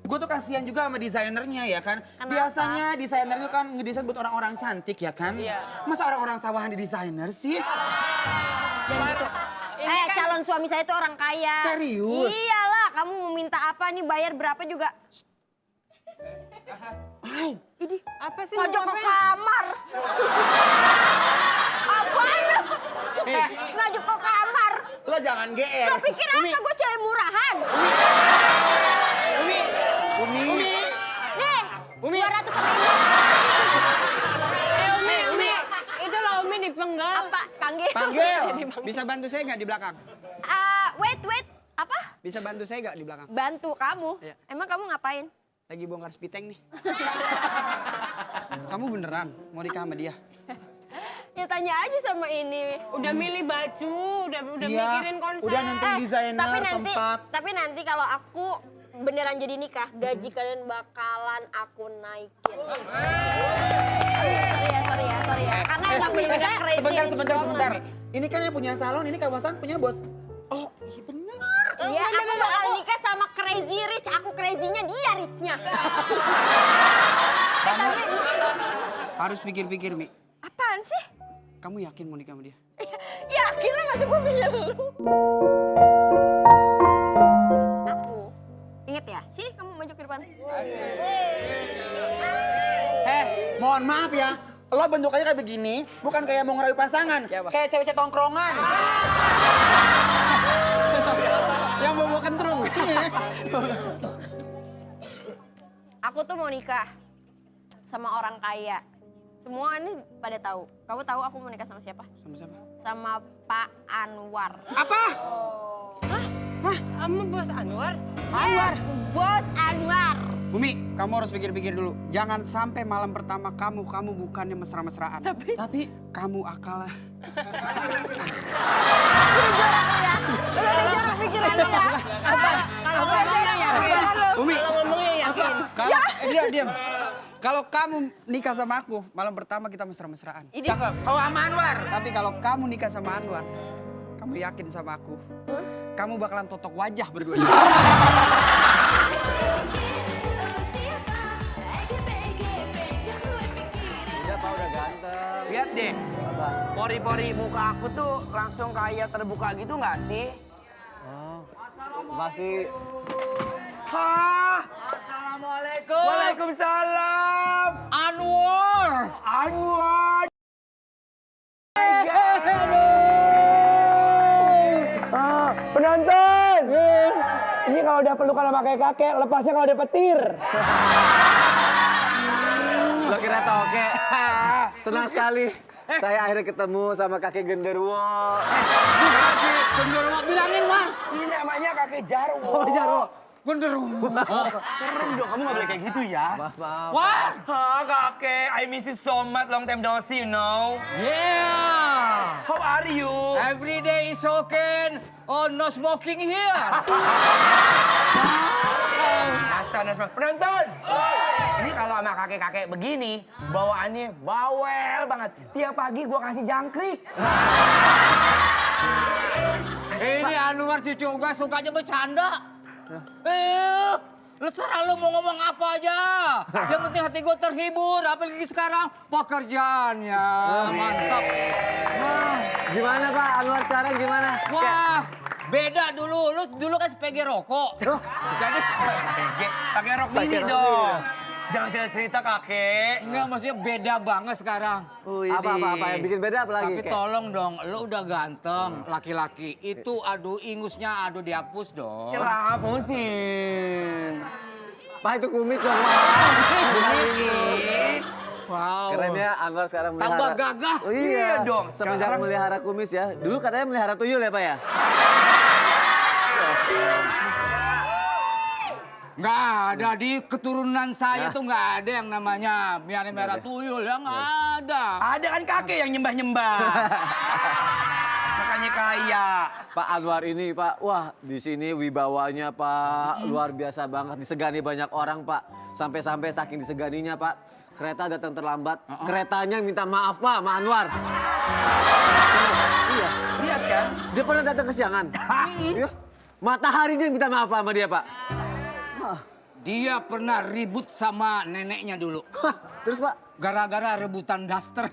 gue tuh kasihan juga sama desainernya ya kan. Biasanya desainernya kan ngedesain buat orang-orang cantik ya kan. Masa orang-orang sawahan di desainer sih? Calon suami saya itu orang kaya. Serius? Iyalah, kamu mau minta apa nih, bayar berapa juga. Ini apa sih? Ngajak ke kamar. Apaan lu? Ngajak ke kamar. Lo jangan GR. Lo pikir apa gue cewek murahan? Umi. Nih, 200 sama ini. Umi. Itu loh Umi dipenggal. Apa? Panggil. Panggil. Bisa bantu saya nggak di belakang? Wait. Apa? Bisa bantu saya nggak di belakang? Bantu kamu? Iya. Emang kamu ngapain? Lagi bongkar spiteng nih. Kamu beneran mau nikah sama dia? Ya tanya aja sama ini. Udah milih baju, udah Iya, mikirin konsep. udah nentuin desainer, tempat. Tapi nanti kalau aku beneran jadi nikah, gaji kalian bakalan aku naikin. Sorry ya. Karena emang bener-bener crazy rich Sebentar. banget. Ini kan yang punya salon, ini kawasan punya bos. Oh, iya bener. Iya, aku bakal nikah sama crazy rich. Aku crazy-nya, dia rich-nya. Tapi Harus pikir-pikir, Mi. apaan sih? Kamu yakin mau nikah sama dia? Yakin lah, masa gue milih lu. Aku. Ingat ya, sini kamu maju ke depan. Mohon maaf ya. Lo bentukannya kayak begini, bukan kayak mau ngerayu pasangan. Kayak cewek-cewek tongkrongan. Yang bawa kentrung. Aku tuh mau nikah sama orang kaya. Semua ini pada tahu. Kamu tahu aku mau nikah sama siapa? Sama siapa? Sama Pak Anwar. Apa? Kamu bos Anwar? Anwar. Bos Anwar. Umi, kamu harus pikir-pikir dulu. Jangan sampai malam pertama kamu bukannya mesra-mesraan. Tapi kamu akalah. udah jorok pikiran lu ya. Kalau ngomongnya yakin. Umi, Kalau ngomongnya yakin. kalau diam. Kalau kamu nikah sama aku, malam pertama kita mesra-mesraan. Cakep. Kau sama Anwar. Tapi kalau kamu nikah sama Anwar, kamu yakin sama aku, kamu bakalan totok wajah berdua. Udah Pak, udah ganteng. Lihat deh, pori-pori muka aku tuh langsung kayak terbuka gitu nggak sih? Masih Hah? Assalamualaikum. Waalaikumsalam. Anwar. Anwar. Penonton, ini kalau udah pelukan sama kakek, lepasnya kalau udah petir. lo kira toke. Senang sekali. Saya akhirnya ketemu sama kakek genderuwo. Genderuwo bilangin, War. Ini namanya kakek Jarwo. Oh, Jarwo. Genderuwo. Serem dong, kamu nggak boleh kayak gitu ya. Maaf. War. Hah, kakek, I miss you so much, long time no see, you know. Yeah. How are you? Every day is okay. Oh, no smoking here. Astaga, penonton. Ini kalau sama kakek-kakek begini, bawaannya bawel banget. Tiap pagi gua kasih jangkrik. Ini Anwar cucu gua sukanya bercanda. Lu terserah lu mau ngomong apa aja. Yang penting hati gua terhibur. Apalagi sekarang pekerjaannya mantap. Wah, gimana Pak Anwar sekarang gimana? Wah, beda dulu. Lu dulu kan SPG rokok. Jadi Pakai rok mini dong. Jangan cerita kakek. enggak, maksudnya beda banget sekarang. Apa yang bikin beda apa lagi? Tapi tolong dong, lu udah ganteng, laki-laki. Itu adu ingusnya, adu dihapus dong. Cerah musim. Pak itu kumis dong Pak. Bukan ini. Wow. Keren ya Anwar sekarang melihara. Tambah gagah. Oh, iya. Iya dong, Semenjak sekarang- melihara kumis ya. Dulu katanya melihara tuyul ya Pak ya? Nggak ada, di keturunan saya tuh nggak ada yang namanya merah tuyul, ya nggak ada. Ada kan kakek yang nyembah-nyembah. Makanya kaya. Pak Anwar ini Pak, wah di sini wibawanya Pak luar biasa banget, disegani banyak orang Pak. Sampai-sampai saking diseganinya Pak, kereta datang terlambat. Keretanya minta maaf Pak, sama Anwar. Iya. Lihat kan? Dia pernah datang kesiangan. Iya. Mataharinya minta maaf Pak, sama dia Pak. Dia pernah ribut sama neneknya dulu. Hah, terus Pak? Gara-gara rebutan daster.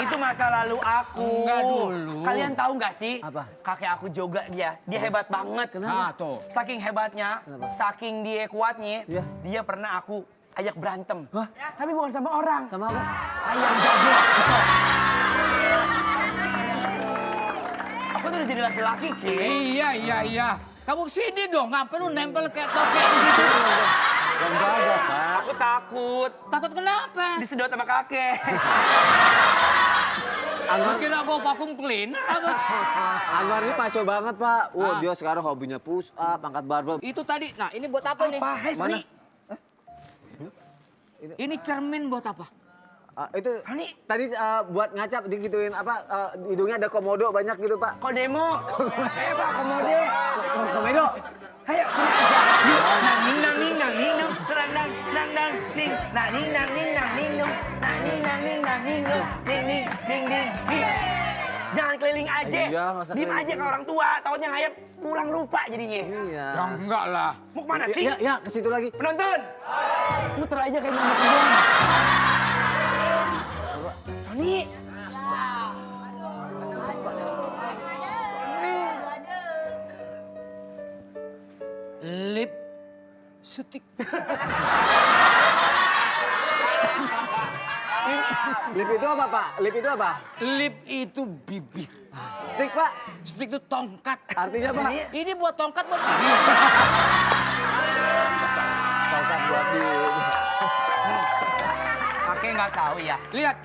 Itu masa lalu aku. Enggak dulu. Kalian tahu nggak sih? Apa? Kakek aku juga dia hebat banget. Kenapa? Tuh. Saking hebatnya, saking dia kuatnya, Iya. dia pernah aku ajak berantem. Tapi bukan sama orang. Sama apa? Ayam jago. Aku tuh udah jadi laki-laki, Ki. Iya. Kamu sini dong, ngapain lu nempel kayak tokek di situ? Enggak ada Pak. Aku takut Takut kenapa? disedot sama kakek. Anwar, Kira gua vacuum cleaner apa? Anwar ini maco banget Pak. Wah, dia sekarang hobinya push up, angkat barbel. Itu tadi, nah ini buat apa nih? Apa? Hei, Sani. Ini cermin buat apa? Itu Sani. tadi buat ngacap digituin apa hidungnya ada komodo banyak gitu Pak. Kodemo. Pak, komode. Komodo. Ayo, sini aja. Yuk, nang ning nang ning nang ning nang serang nang ning nang ning nang ning nang ning nang ning nang ning nang ning ning ning ning. Jangan keliling aja. Iya, nggak usah Diem keliling. aja ke orang tua, takutnya ngayap pulang lupa jadinya. Iya. Ya enggak lah. Mau kemana sih? Ya, ke situ lagi. Penonton. Muter aja kayak mau kebun. Sony. Lip stick. Lip itu apa Pak? Lip itu apa? Lip itu bibir. Stick Pak. Stick itu tongkat. Artinya apa? Ini buat tongkat buat bibir. Tongkat buat di. Kakek nggak tahu ya. Lihat.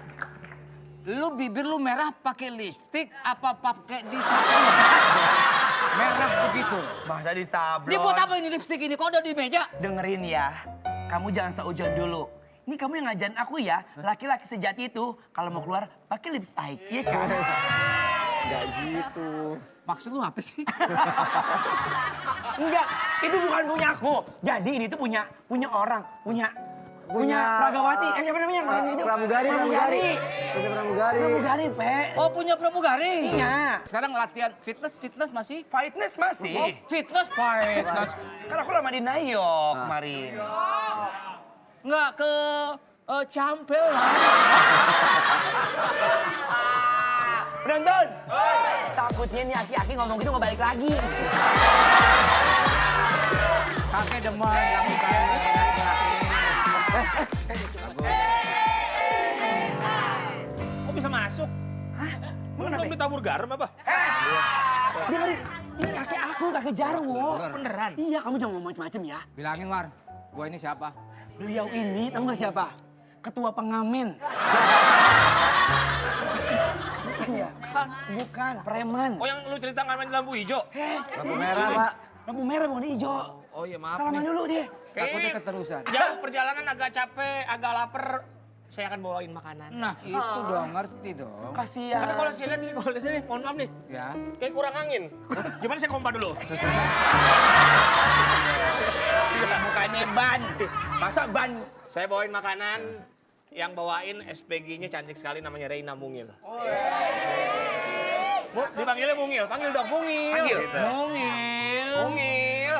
Lu bibir lu merah pakai lipstick apa pakai disablon? Merah begitu. Masa disablon. Dia buat apa ini lipstick ini? Kok ada di meja? Dengerin ya, kamu jangan seujon dulu. Ini kamu yang ngajarin aku ya, laki-laki sejati itu kalau mau keluar pakai lipstick, iya kan? Enggak gitu. Maksud lu apa sih? Enggak, itu bukan punya aku. Jadi ini tuh punya orang, punya Pragawati. Siapa namanya? Orang itu. Pramugari. Punya pramugari. Pramugari, Pe. Oh punya pramugari? Iya. Sekarang latihan fitness masih? Fitness masih. Oh fitness. Kan aku lama di Nayok kemarin. Nggak ke Campel lah. Penonton, takutnya nih aki-aki ngomong gitu nggak balik lagi. Kakek demen kamu kan. Kok bisa masuk? Hah? Belum ditabur garam apa? Dengerin, ini kakek aku, kakek Jarwo. Beneran? Iya, kamu jangan ngomong macem-macem ya. Bilangin War, gua ini siapa? Beliau ini, tahu nggak siapa? Ketua pengamen. Bukan, preman. Oh yang lu cerita ngamen di lampu hijau? Lampu merah Pak. Lampu merah bukan hijau. Oh iya maaf Salaman nih. dulu deh. Takutnya keterusan. Jauh perjalanan agak capek, agak lapar. Saya akan bawain makanan. Nah itu dong, ngerti dong. Kasihan. Tapi kalau saya lihat nih, kalau di sini, mohon maaf nih, Ya. kayak kurang angin. Gimana saya kompa dulu? Bukannya ban. Masa ban? Saya bawain makanan, yang bawain SPG-nya cantik sekali namanya Reina Mungil. Dipanggilnya Mungil, panggil dong Mungil. Panggil. Gitu. Mungil. Mungil.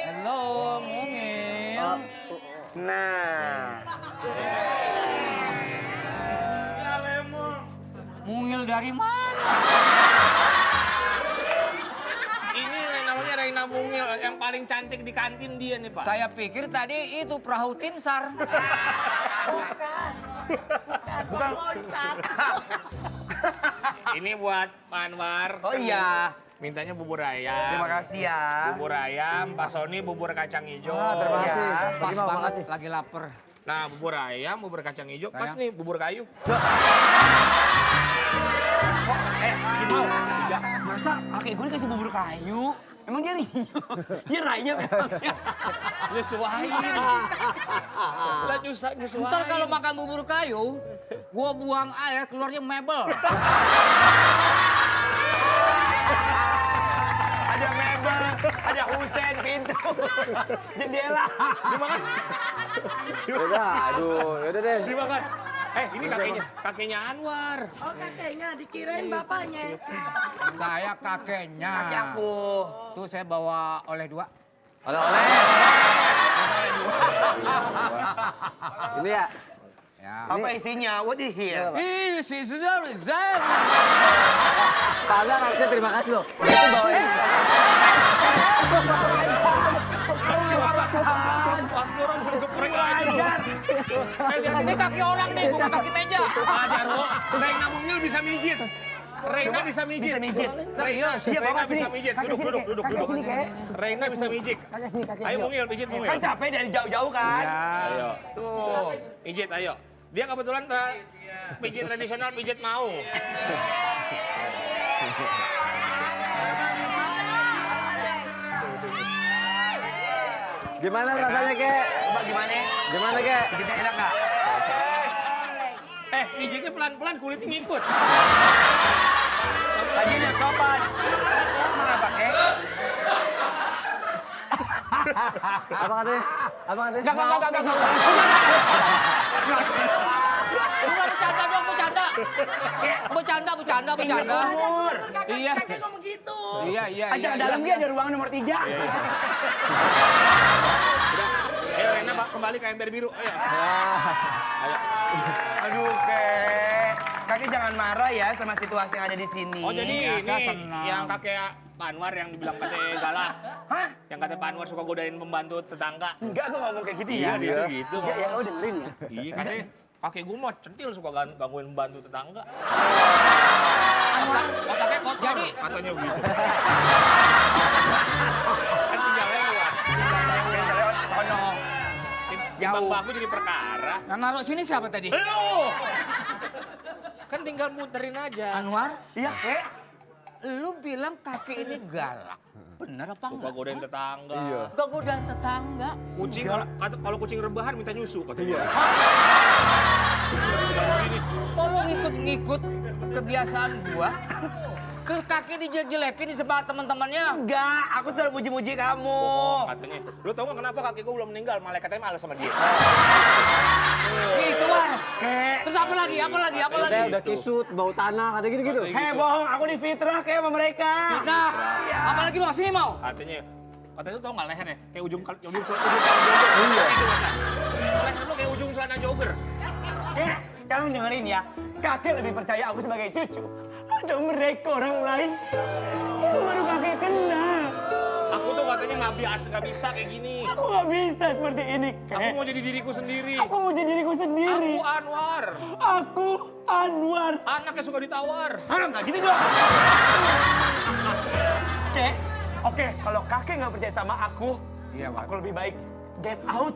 Halo, Mungil. Nah. Mungil dari mana? Ini namanya Reina Mungil, yang paling cantik di kantin dia nih Pak. Saya pikir tadi itu perahu tim SAR. Bukan. Ini buat Pak Anwar. Oh iya. Mintanya bubur ayam. Terima kasih ya. Bubur ayam, Pak Sony bubur kacang hijau. Terima kasih. Ya. Pas Terima banget, kasih. lagi lapar. Nah, bubur ayam, bubur kacang hijau, pas Sayang. nih bubur kayu. Gini loh. Masa kakek gue dikasih bubur kayu? Emang dia riuh? Dia raya memang. Nyesuaiin. Lah nyesuaiin. Ntar kalau makan bubur kayu, gua buang air keluarnya mebel. Ada mebel, ada Kusen, pintu, jendela. Dimakan. Yaudah, aduh, yaudah deh. Dimakan. Ini kakeknya Anwar. Oh kakeknya, dikirain bapaknya. Saya kakeknya. Kakek aku. Tuh saya bawa oleh 2. Oleh-oleh. Ini ya. Ya. Apa isinya? What is here? Ih, si sudah resign. Pak Azhar harusnya terima kasih loh. Itu bawain. Waktu orang suruh geprek aja. Ini kaki orang nih, bukan kaki meja. Pak Jarwo, Reina Mungil bisa mijit. Reina bisa mijit. Bisa mijit. Serius. Iya, Reina Bapak sini. bisa mijit. Duduk. Reina bisa mijit. Ayo Mungil, mijit Mungil. Kan capek dari jauh-jauh kan? Ayo. Tuh, mijit ayo. Dia kebetulan mijit tradisional, mijit mau. Gimana rasanya, Kek? Coba gimana? Gimana, Kek? Mijitnya enak nggak? Mijitnya pelan-pelan, kulitnya ngikut. Lagi dia sopan. Kenapa, Kek? Apa katanya? Apa katanya? Enggak. Enggak bercanda dong, bercanda. Bercanda. Umur. Iya. Kakek ngomong gitu. Iya. Aja ke dalam dia ada ruangan nomor 3. Ayo Reina kembali ke ember biru. Ayo. Ayo. Aduh, Kek. Kakek jangan marah ya sama situasi yang ada di sini. Oh jadi saya ini senang. yang kakek Pak Anwar yang dibilang katanya galak. Hah? Yang katanya Pak Anwar suka godain pembantu tetangga. Enggak, aku ngomong kayak gitu ya. Gitu. Enggak ya, oh dengerin ya. Iya katanya kakek gue mah centil suka gangguin pembantu tetangga. Otaknya kotor. Jadi katanya begitu. Kan tinggal lewat. Sono. Timbang baku jadi perkara. yang naruh sini siapa tadi? Lu! Kan tinggal muterin aja. Anwar, Iya, Kek. lu bilang kakek ini galak. Bener apa Suka enggak? godain tetangga. Iya. Gak godaan tetangga. Kucing kalau kucing rebahan minta nyusu katanya. Iya. Kok lu ngikut-ngikut kebiasaan gua? Terus kakek dijelek-jelekin di sebelah teman-temannya. Enggak, aku tuh puji-puji kamu. Katanya. Lu tau gak kenapa kakek gue belum meninggal? Malaikatnya malas sama dia. Gitu Wan. Kek. Terus apa lagi? Katanya udah kisut, bau tanah, kata gitu-gitu. Hei, bohong, aku di fitrah kayak sama mereka. Nah, apalagi mau sini mau? Katanya lu tau gak lehernya? Kayak ujung celana jogger. Iya. Leher lu kayak ujung celana jogger. Kek, kamu dengerin ya. Kakek lebih percaya aku sebagai cucu. Atau mereka orang lain yang baru kakek kenal. Aku tuh katanya nggak bisa kayak gini. Aku nggak bisa seperti ini, Kek. Aku mau jadi diriku sendiri. Aku mau jadi diriku sendiri. Aku Anwar. Aku Anwar. Anak yang suka ditawar. Hah, nggak gitu dong. Oke, kalau kakek nggak percaya sama aku, Iya, Pak. aku lebih baik get out.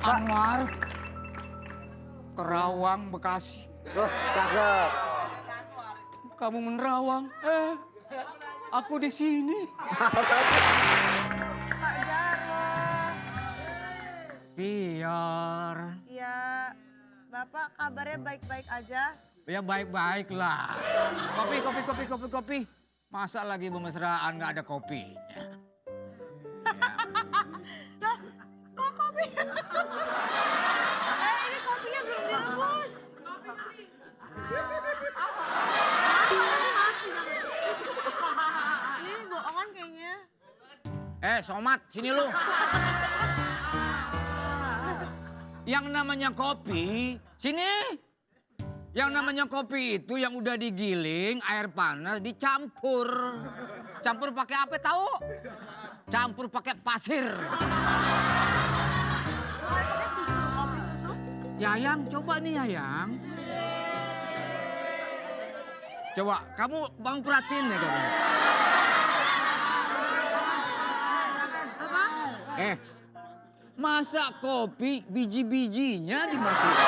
Anwar. Kerawang, Bekasi. Loh, cakep. Kamu menerawang. Aku di sini. Pak Jarwo. Biar. Ya, Bapak kabarnya baik-baik aja. Ya baik-baik lah. Kopi. Masa lagi bermesraan nggak ada kopinya? Lah, kok kopi? Ini kopinya belum direbus. Ini bohongan kayaknya. Somat, sini lu. Yang namanya kopi, sini. Yang namanya kopi itu yang udah digiling, air panas dicampur. Campur pakai apa tahu? Campur pakai pasir. Yayang, coba nih Yayang. Coba, kamu bang perhatiin ya kamu. Apa? Masa kopi biji-bijinya dimasukin?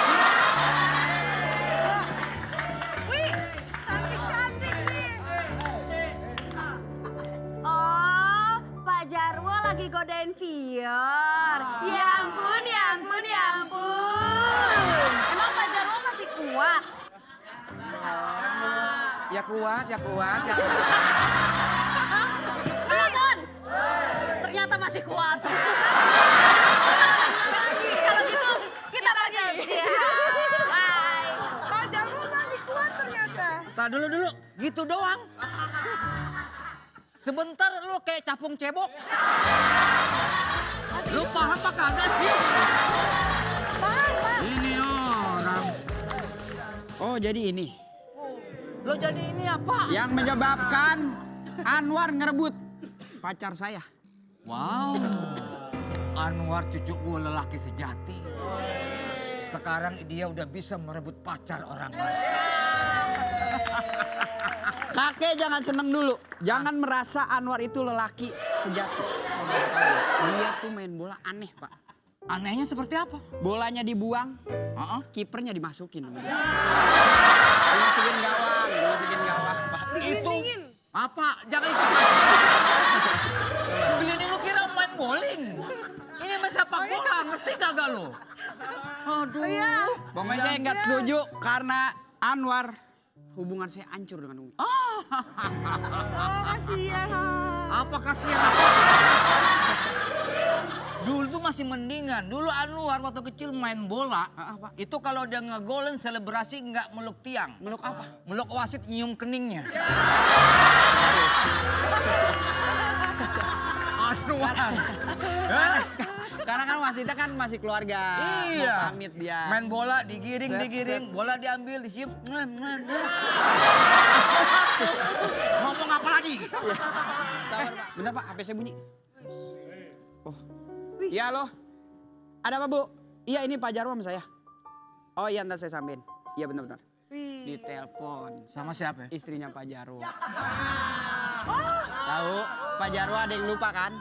Wih, cantik-cantik nih. Oh, Pak Jarwo lagi godain Vior. Ya ampun. Emang Pak Jarwo masih kuat? Ya kuat, ya kuat, ya kuat. Telepon. Ternyata masih kuat. Kalau gitu kita pergi. Bye. Pak Jarwo masih kuat ternyata. Tak dulu, gitu doang. Sebentar lu kayak capung cebok. Lu paham apa kagak sih? Paham. Ini orang. Oh, jadi ini. Lu jadi ini apa? Yang menyebabkan Anwar ngerebut pacar saya. Wow. Anwar cucu gue lelaki sejati. Sekarang dia udah bisa merebut pacar orang lain. Kakek jangan seneng dulu. Jangan merasa Anwar itu lelaki sejati. Saudara tahu ya, dia tuh main bola aneh, Pak. Anehnya seperti apa? Bolanya dibuang, kipernya dimasukin. Dimasukin gawang, Pak. Itu apa? Jangan ikut campur. Begini lu kira main bowling. Ini main sepak bola, ngerti kagak lu? Aduh. Pokoknya saya nggak setuju karena Anwar hubungan saya hancur dengan Umi. Oh, kasihan. Apa kasihan apa? Dulu tuh masih mendingan. Dulu Anwar waktu kecil main bola. Itu kalau dia ngegolin selebrasi nggak meluk tiang. Meluk apa? Meluk wasit nyium keningnya. Anwar. Karena kan wasitnya kan masih keluarga. Iya. Mau pamit dia. Main bola digiring, bola diambil, disium. Ngomong apa lagi? Sabar, Pak. Bentar, Pak. HP saya bunyi. Oh. Iya, halo. Ada apa, Bu? Iya, ini Pak Jarwo sama saya. Oh iya, ntar saya sampein. Iya, bentar-bentar. Ditelepon. Sama siapa? Istrinya Pak Jarwo. Tahu, Pak Jarwo ada yang lupa kan?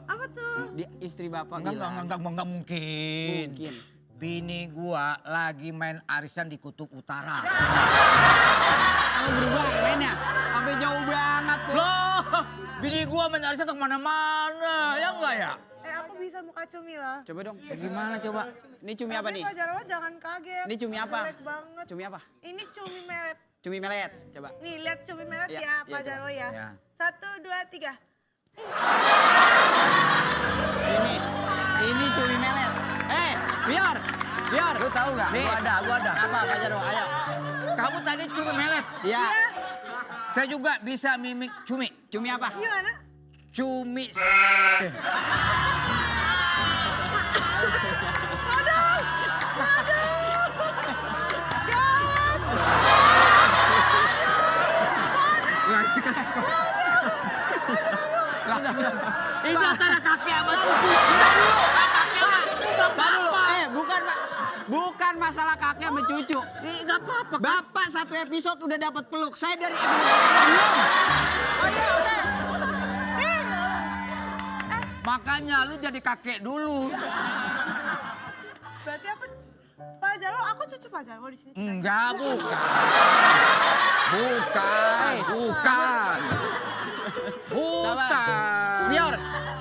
Apa tuh? Dia istri Bapak Enggak mungkin. Mungkin. Bini gua lagi main arisan di Kutub Utara. Kamu berubah mainnya? Sampai jauh banget, Bu. Loh, bini gua main arisan kemana-mana, ya enggak ya? Aku bisa muka cumi lah. Coba dong. Gimana coba? Ini cumi apa nih? Pak Jarwo jangan kaget. Ini cumi apa? Jelek banget. Cumi apa? Ini cumi melet. Cumi melet. Coba. Nih lihat cumi melet Iya, ya, iya, Pak coba. Jarwo ya. Ya. 1, 2, 3. Ini cumi melet. Biar. Lu tahu nggak? Nih. Gua ada. Apa Pak Jarwo? Ayo. Kamu tadi cumi melet. Iya. Saya juga bisa mimik cumi. Cumi apa? Gimana? Cumi. Itu antara kakek sama cucu. Kakek sama cucu gak apa-apa. Bukan Pak. Bukan masalah kakek sama cucu. Gak apa-apa. Bapak satu episode udah dapat peluk. Saya dari episode belum. Oh iya, udah. Makanya lu jadi kakek dulu. Berarti aku Pak Jarwo, aku cucu Pak Jarwo di sini. Enggak, bukan. Bukan. Biar.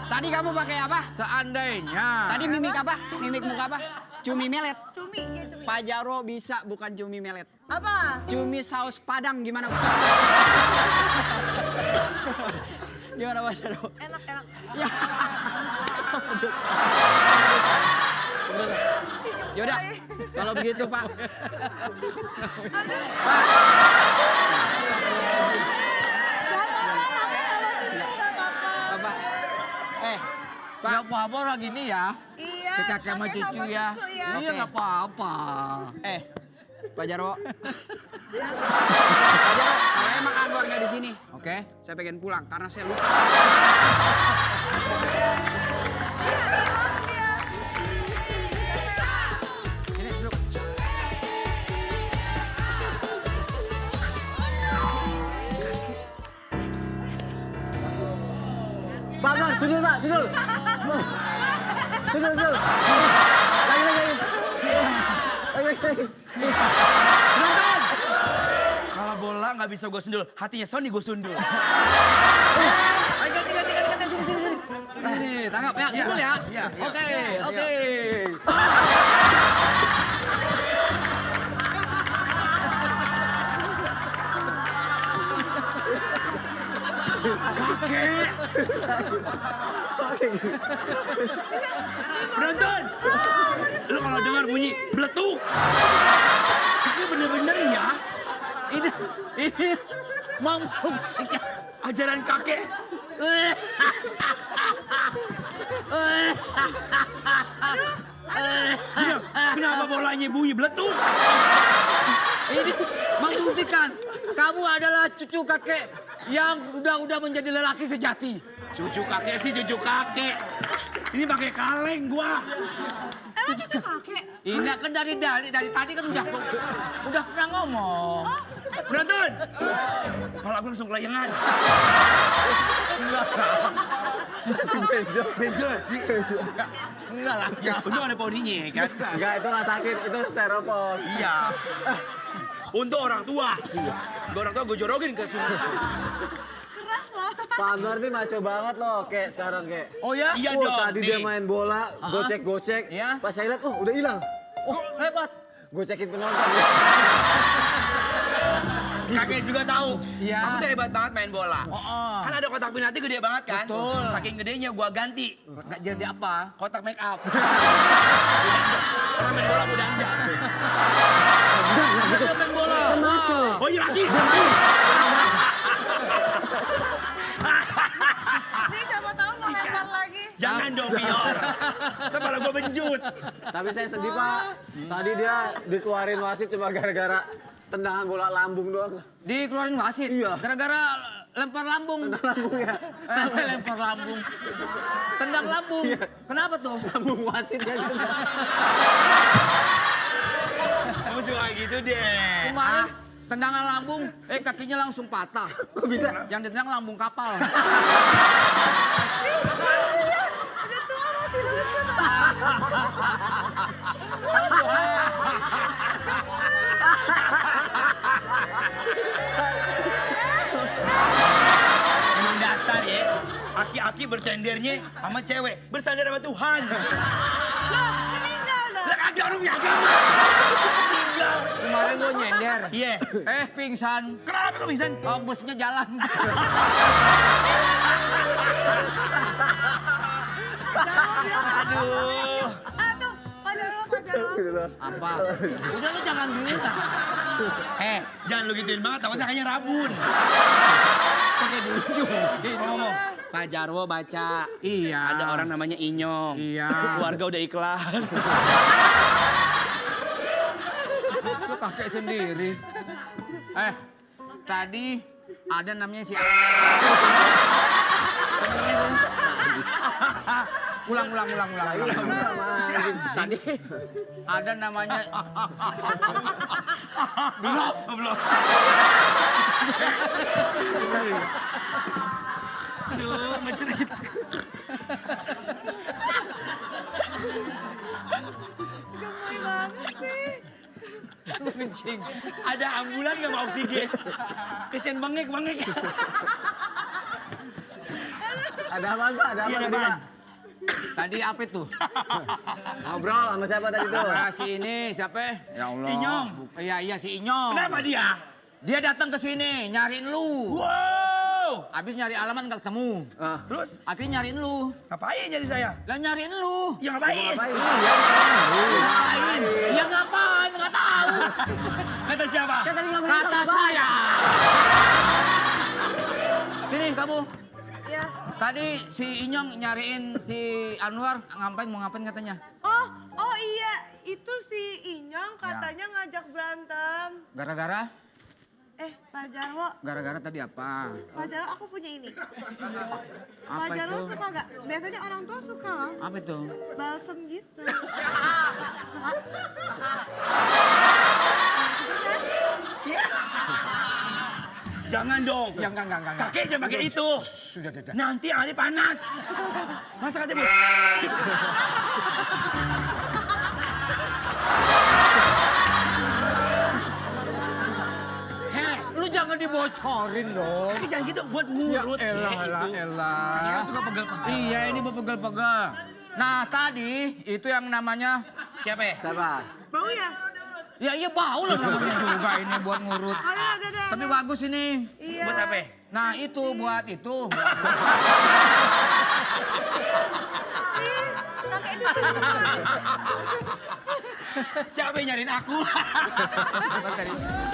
Tadi kamu pakai apa? Seandainya. Tadi mimik apa? Mimik muka apa? Cumi melet. Cumi, iya cumi. Pak Jarwo bisa bukan cumi melet. Apa? Cumi saus Padang gimana Pak? Gimana Pak Jarwo? Enak. Ya. Udah. Yaudah, kalau begitu Pak. Bapak. Pak. Gak apa-apa orang gini ya. Iya. Ke kakek sama cucu ya. Iya Oke. gak apa-apa. Pak Jarwo. Pak Jarwo, kalau emang Anwar nggak di sini, Oke. saya pengen pulang karena saya lupa. Sini duduk. Pak, sundul Pak, sundul. Sundul. Lagi. Kalau bola nggak bisa gue sundul, hatinya Sony gue sundul. Ayo ganti. Sini, tangkap ya, gitu ya. Iya. Oke. Kakek. Penonton. Lu kalau dengar bunyi beletuk. Kakek bener-bener ya. Ini mau Ajaran kakek. Kenapa bolanya bunyi beletuk? ini membuktikan kamu adalah cucu kakek yang udah menjadi lelaki sejati. Cucu kakek sih cucu kakek. Ini pakai kaleng gua. Cucu kakek. Ini kan dari tadi kan udah pernah ngomong. Penonton. Kepala gue langsung kelayangan. Benjol sih. Enggak lah. Untung ada poninya kan. Enggak, itu nggak sakit, itu styrofoam. Iya. Untuk orang tua. Orang tua gue jorogin ke sungai. Keras loh. Pak Anwar nih maco banget loh, kayak sekarang kayak. Oh ya? Iya dong. Tadi dia nih. main bola, gocek-gocek. Iya. Pas saya lihat, udah hilang. Oh, hebat. Gocekin penonton. Kakek juga tahu. Iya. Aku tuh hebat banget main bola. Oh. Kan ada kotak penalti gede banget kan? Betul. Saking gedenya gua ganti. Nggak jadi apa? Kotak make up. Orang main bola gua dandan. Dia main bola. Oh iya lagi. Nih siapa tahu mau lempar lagi. Jangan dong Pior. Kepala gua benjut. Tapi saya sedih Pak, tadi dia dikeluarin wasit cuma gara-gara tendangan bola lambung doang. Dikeluarin wasit. Iya. Gara-gara lempar lambung. Lambung ya. Lempar lambung. Tendang lambung. Kenapa tuh? Lambung wasit ya gitu. Kamu suka gitu deh. Kemarin tendangan lambung, kakinya langsung patah. Kok bisa? Yang ditendang lambung kapal. Udah tua masih lucu. Emang dasar ya. Aki-aki bersendernya sama cewek. Bersandar sama Tuhan. Loh, meninggal dong. Lah ada orang punya agama. Meninggal. Kemarin gue nyender. Iya. Pingsan. Kenapa lu pingsan? Oh, busnya jalan. Aduh. Tuh, Pak Jarwo. Apa? Udah lu jangan bilang. Jangan lu gituin banget, takutnya kayaknya rabun. Pakai diunjungin. Ngomong, Pak Jarwo baca. Iya. Ada orang namanya Inyong. Iya. Keluarga udah ikhlas. Lu kakek sendiri. Tadi ada namanya si ulang. Tadi ada namanya Belum. Aduh, mencerit. Gemoy banget sih. kencing. Ada ambulan nggak mau oksigen? Kesian bengek. Ada apa Pak? Ada apa Iya, tadi apaan? Pak? Tadi apa itu? Ngobrol sama siapa tadi tuh? Nah, si ini siapa? Ya Allah. Inyong. Iya si Inyong. Kenapa dia? Dia datang ke sini nyariin lu. Wow. Habis nyari alamat nggak ketemu. Terus Akhirnya nyariin lu. ngapain jadi saya? Lah nyariin lu. Ya ngapain? Ngapain? Ya ngapain? Nggak tahu. Kata siapa? Kata saya. Sini kamu. Ya. Tadi si Inyong nyariin si Anwar mau ngapain katanya? Oh iya, itu si Inyong katanya ngajak berantem. Gara-gara? Pak Jarwo, Gara-gara tadi apa? Pak Jarwo aku punya ini. Pak Apa Jarwo itu? suka nggak? Biasanya orang tua suka loh, Apa itu? balsem gitu. Jangan dong. Ya enggak. Kakek jangan pakai itu. Sudah. Nanti hari panas. Masa kata Bu? Lu jangan dibocorin dong. Kakek jangan gitu buat ngurut. Ya elah. Kakek suka pegel-pegel. Iya, ini pegel-pegel. Nah, tadi itu yang namanya Siapa ya? Siapa? Bau ya? Ya iya bau lah namanya juga ini buat ngurut. Tapi bagus ini. Iya. Buat apa? Nah itu buat itu. Kakek itu suka. Siapa yang nyariin aku?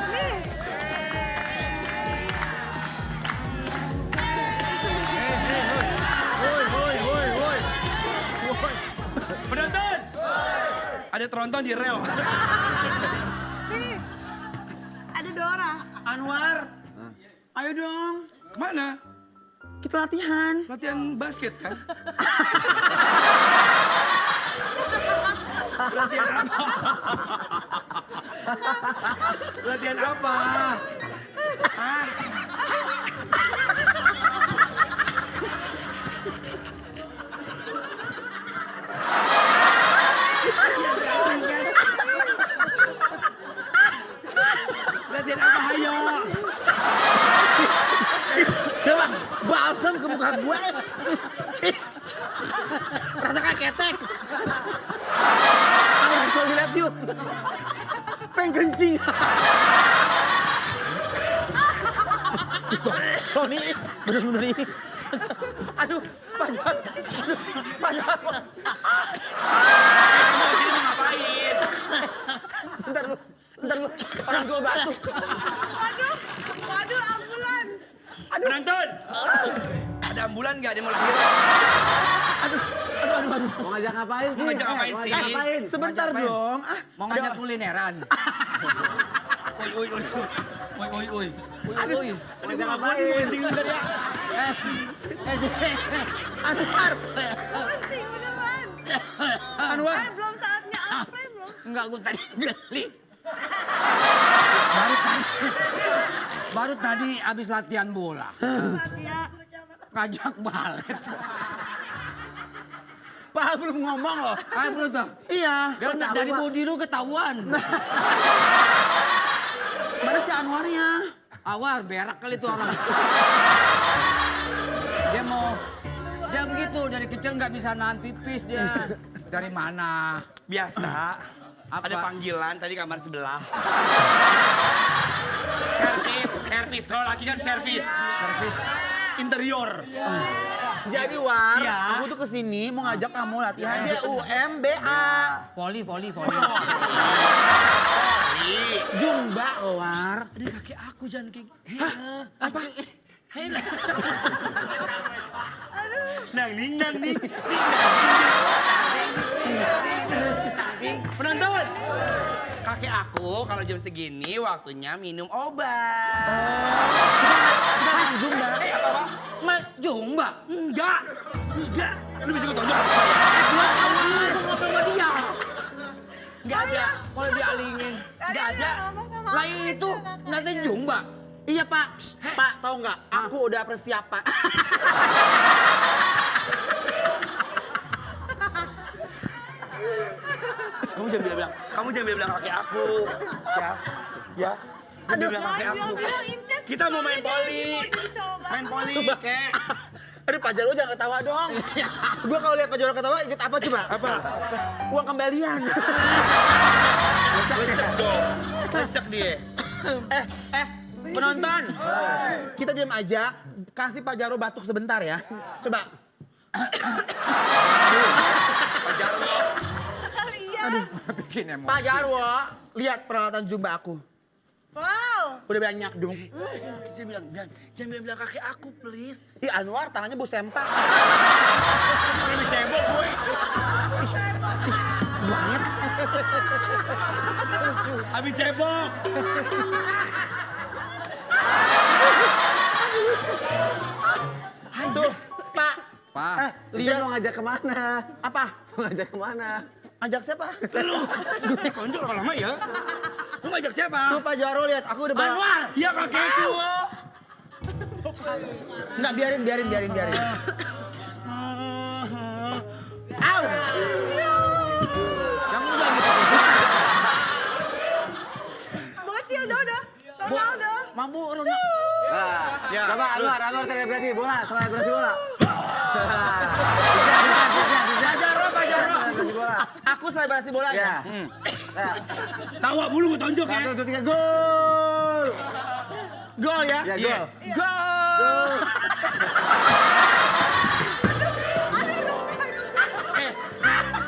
Nih. Penonton! Ada tronton di rel. Nih. Ada Dora. Anwar, ayo dong. Kemana? Kita latihan. Latihan basket kan? Latihan apa? Latihan apa? Hah? Latihan apa, ayo? Balsam ke muka gue. Rasa kayak ketek. Ayo kita lihat yuk. Pengen kencing. Sony, bener-bener ini. Aduh, pacar. Pacar. Kamu kesini mau ngapain? Bentar lu. Orang tua batuk. Waduh, ambulans. Penonton! Ada ambulan nggak? Dia mau lahiran. Aduh. Mau ngajak ngapain sih? Mau ngajak ngapain Mau sih? ngajak ngapain? Sebentar dong. Mau ngajak kulineran. Oi. Uy. Mau ngajak ngapain? Anwar. Kencing beneran. Anwar. Belum saatnya Alfred belum. Enggak, gue tadi geli. Baru tadi abis latihan bola. Ya. Ngajak balet. Pak belum ngomong loh. Ayo bro tuh. Iya. Dia dari body lu ketahuan. Mana si Anwarnya? Awar, berak kali tuh orang. Dia begitu, dari kecil nggak bisa nahan pipis dia. Dari mana? Biasa. Apa? Ada panggilan tadi kamar sebelah. Servis. Kalau laki kan servis. Servis. Interior. Jadi War, Iya. aku tuh kesini mau ngajak kamu latihan JUMBA. Volley. Jumba loh War. Ada kakek aku jangan kayak. Apa? Nang. Penonton, kakek aku kalau jam segini waktunya minum obat. Kita main Jumba. Apa? Jumba? Enggak. Lu bisa gue tonjok apa ya? Gua tahu ngobrol sama dia. Enggak ada. Kalau dialingin. Enggak ada. Lah itu nanti Jumba. Iya Pak. Pak tahu nggak? Aku udah persiapan. Kamu jangan bilang kakek aku. Ya. Jangan bilang kakek aku. Kita mau main poli. Main poli, kek. Aduh Pak Jarwo jangan ketawa dong. Gua kalau lihat Pak Jarwo ketawa inget apa coba? Apa? Uang kembalian. Lecek dong. Lecek dia. Penonton. Kita diam aja. Kasih Pak Jarwo batuk sebentar ya. Coba. Pak Jarwo. Bikin emosi. Pak Jarwo, lihat peralatan Jumba aku. Wow. Udah banyak dong. Jangan bilang kakek aku, please. Ih Anwar tangannya bu sempak. Lebih cebok gue. Banget. Habis cebok. Tuh, Pak. Pak. Lihat mau ngajak kemana? Apa? Mau ngajak kemana? Ajak siapa? Lu. Konjol lama ya. Lu ngajak siapa? Tuh Pak Jarwo lihat, aku udah bawa. Anwar. Iya kakekku. Enggak, biarin. Au! Yang udah gitu. Bocil Dodo. Ronaldo. Mampu Ronaldo. Ya. Coba Anwar selebrasi bola. Pak Jarwo. Selebrasi bola. Aku selebrasi bola ya? Tawa mulu gue tonjok ya. 1, 2, 3, gol! Gol ya? Ya, gol. Gol!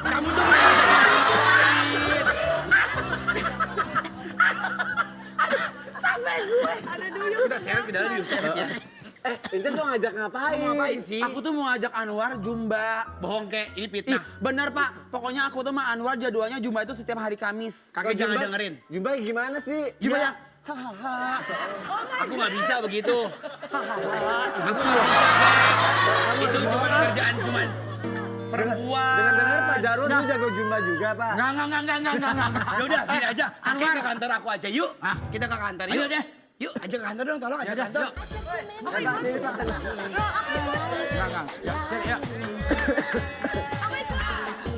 Kamu tuh kita seret ke dalam yuk, seret ya. Inces mau ngajak ngapain? Ngapain sih? Aku tuh mau ngajak Anwar Jumba. Bohong kek, ini Ih, fitnah. bener Pak. Pokoknya aku tuh sama Anwar jadwalnya Jumba itu setiap hari Kamis. Kakek jangan dengerin. Jumba gimana sih? Jumba Ya. yang hahaha. Aku nggak bisa begitu. Aku nggak bisa, Kek. Itu cuma kerjaan cuman perempuan. Dengar-dengar Pak Jarwo dulu jago Jumba juga, Pak. Enggak. Ya udah, gini aja. Kakek ke kantor aku aja, yuk. Kita ke kantor, yuk. Ayo deh. Yuk, ajak ke kantor dong, tolong ajak ke kantor. Enggak. Ya, sini ya.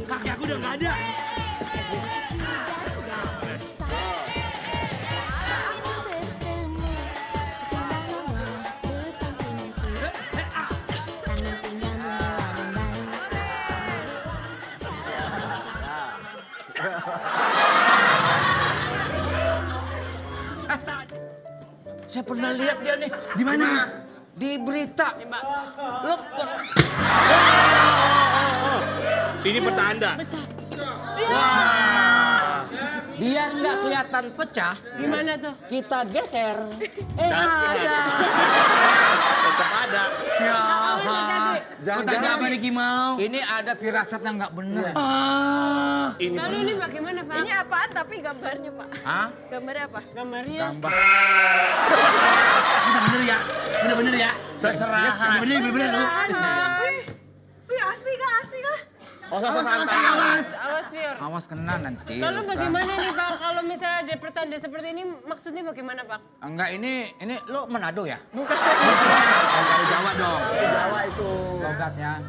Kakek aku udah nggak ada. Saya pernah lihat dia nih. Di mana? Di berita. Lo Ini pertanda. biar nggak kelihatan pecah, Gimana tuh? kita geser. Ada. Tetap ada. Ya, Jangan pertanda apa nih Kimau? Ini ada firasat yang nggak bener. Ini Lalu ini bagaimana, Pak? Ini apaan tapi gambarnya, Pak? Hah? Gambarnya apa? Gambarnya. Bener ya? Bener ya? Seserahan. Bener lu. Wih, asli kah? Awas, Fior. Awas kena nanti. Lalu bagaimana nih, Pak? Kalau misalnya ada pertanda seperti ini, maksudnya bagaimana, Pak? Enggak, ini lo Manado ya? Kalau Jawa dong. Jawa itu. Logatnya.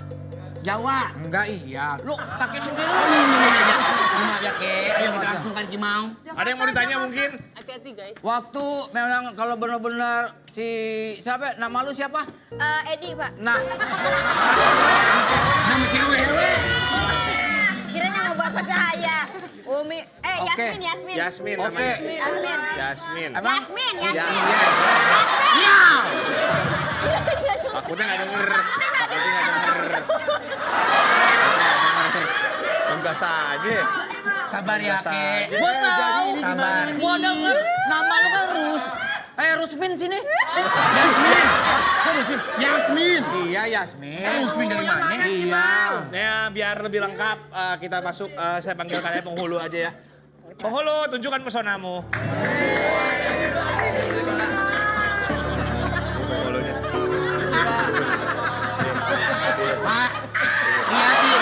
Jawa. Enggak, iya. Lo kaki sendiri. Maaf ya, Kek. Ayo kita langsungkan Kimau. Ada yang mau ditanya mungkin? Hati-hati, guys. Waktu memang kalau benar-benar si siapa? Nama lu siapa? Edi, Pak. Nah, Nama cewek. Kirain nama bapak saya. Umi, Oke. Yasmin. Yasmin oke. namanya. Yasmin. Yasmin. Emang? Yasmin. Ya. Takutnya nggak denger. Takutnya nggak denger. Enggak saja. Sabar ya, Kek. Gua tahu. Sabar. Gua denger nama lu kan Rusmin sini. Yasmin. Iya, Yasmin. Yasmin dari mana? Iya. Ya, biar lebih lengkap kita masuk, saya panggil kalian penghulu aja ya. Penghulu, tunjukkan pesonamu. Penghulunya. Pak, liatin.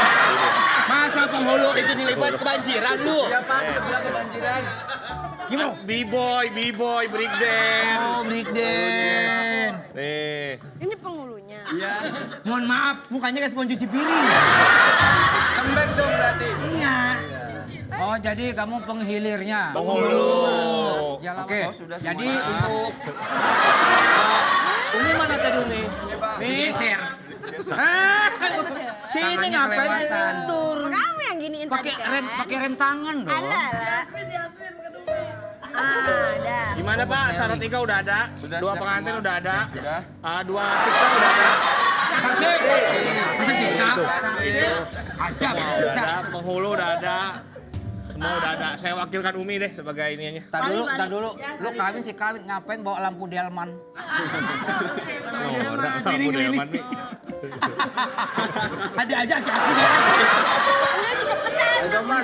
Masa penghulu itu dilibat kebanjiran lu? Ya Pak, sebelah kebanjiran. Gimana? B-boy, breakdance. Oh, breakdance. Nih. Ini penghulunya. Mohon maaf, mukanya kayak spons cuci piring. Kembali dong berarti. Iya. Oh, jadi kamu penghilirnya. Penghulu. Ya, oke. Jadi untuk Umi mana tadi Umi? Geser. Sini Tangannya ngapain sih kelewatan. mundur? Kamu yang giniin tadi Pakai kan? rem tangan dong. Ada. Ada. Gimana Pak? Syarat nikah udah ada? Dua pengantin udah ada? Dua siksa udah ada? Bisa siksa. Semua udah ada, penghulu udah ada. Semua udah ada. Saya wakilkan Umi deh sebagai ininya. Tar dulu. Lu kawin sih kawin, ngapain bawa lampu delman? Norak lampu delman nih. Ada aja kayak aku dia. Udah cepetan. Udah, Pak,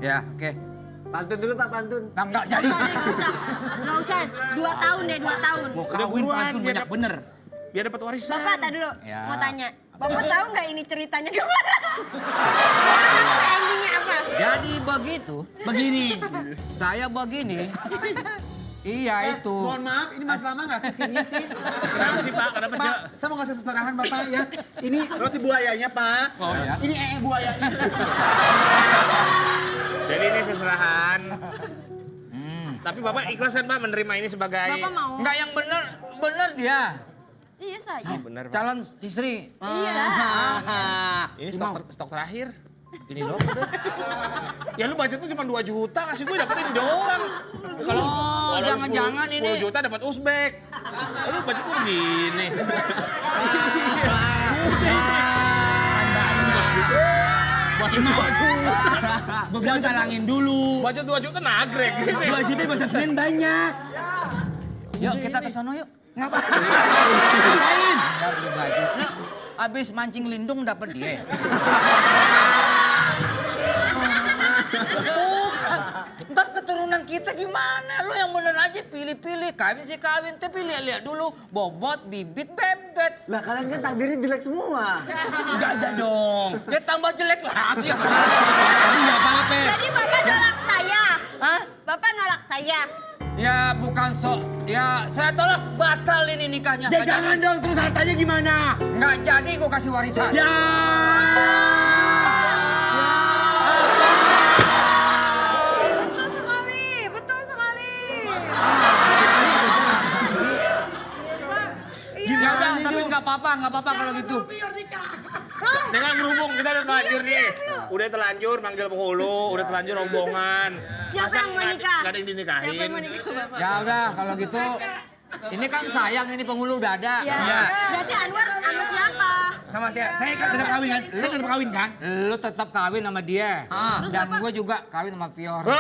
Ya, oke. Pantun dulu Pak, pantun. Nah, enggak jadi. Nggak usah. 2 tahun deh, 2 tahun. Mau Udah kawin buruan, pantun biar banyak bener. Biar dapat warisan. Bapak, tadi dulu. Ya. Mau tanya. Bapak tahu nggak ini ceritanya gimana? Bapak tahu nggak endingnya apa? Jadi begitu, Begini. saya begini. Iya itu. Mohon maaf, ini Mas Lama nggak sisinya sih? Kenapa sih Pak? Kenapa Pak, Cek? saya mau ngasih seserahan Bapak ya. Ini roti buayanya Pak. Oh ya. Ini buayanya. Jadi ini seserahan. Tapi Bapak ikhlas kan Pak menerima ini sebagai... Bapak mau? Enggak yang bener dia. Iya saya. Benar Pak. Calon istri. Iya. Ini stok terakhir. Ini doang udah. Ya lu budget tuh cuma 2 juta, kasih gue dapet ini doang. Kalau jangan-jangan 10 juta dapat Uzbek. Lu budget tuh begini. Gue bilang talangin dulu. Budget 2 juta nagrek. 2 juta bahasa Senin banyak. Yuk kita ke sono yuk. Ngapain? Ya beli baju. Nah, abis mancing lindung dapet dia. Ntar keturunan kita gimana? Lu yang bener aja pilih-pilih. Kawin sih kawin, tapi lihat-lihat dulu. Bobot, bibit, bebet. Lah kalian kan takdirnya jelek semua. Enggak ada dong. Dia tambah jelek lagi. Enggak apa-apa. Jadi Bapak nolak saya. Hah? Bapak nolak saya. Ya bukan sok. Ya saya tolak batal ini nikahnya. Ya jangan dong, terus hartanya gimana? Nggak jadi gue kasih warisan. Ya. Betul sekali. Ya udah, tapi nggak apa-apa kalau gitu. Dengan berhubung kita udah terlanjur nih. Udah terlanjur manggil penghulu, udah terlanjur rombongan. Siapa yang mau nikah? Nggak ada yang dinikahin. Siapa yang mau nikah Bapak? Ya udah kalau gitu. Ini kan sayang ini penghulu udah ada. Ya. Berarti Anwar sama siapa? Sama saya kan tetap kawin kan? Saya tetap kawin kan? Lu tetap kawin sama dia. Dan gue juga kawin sama Fior. Oh!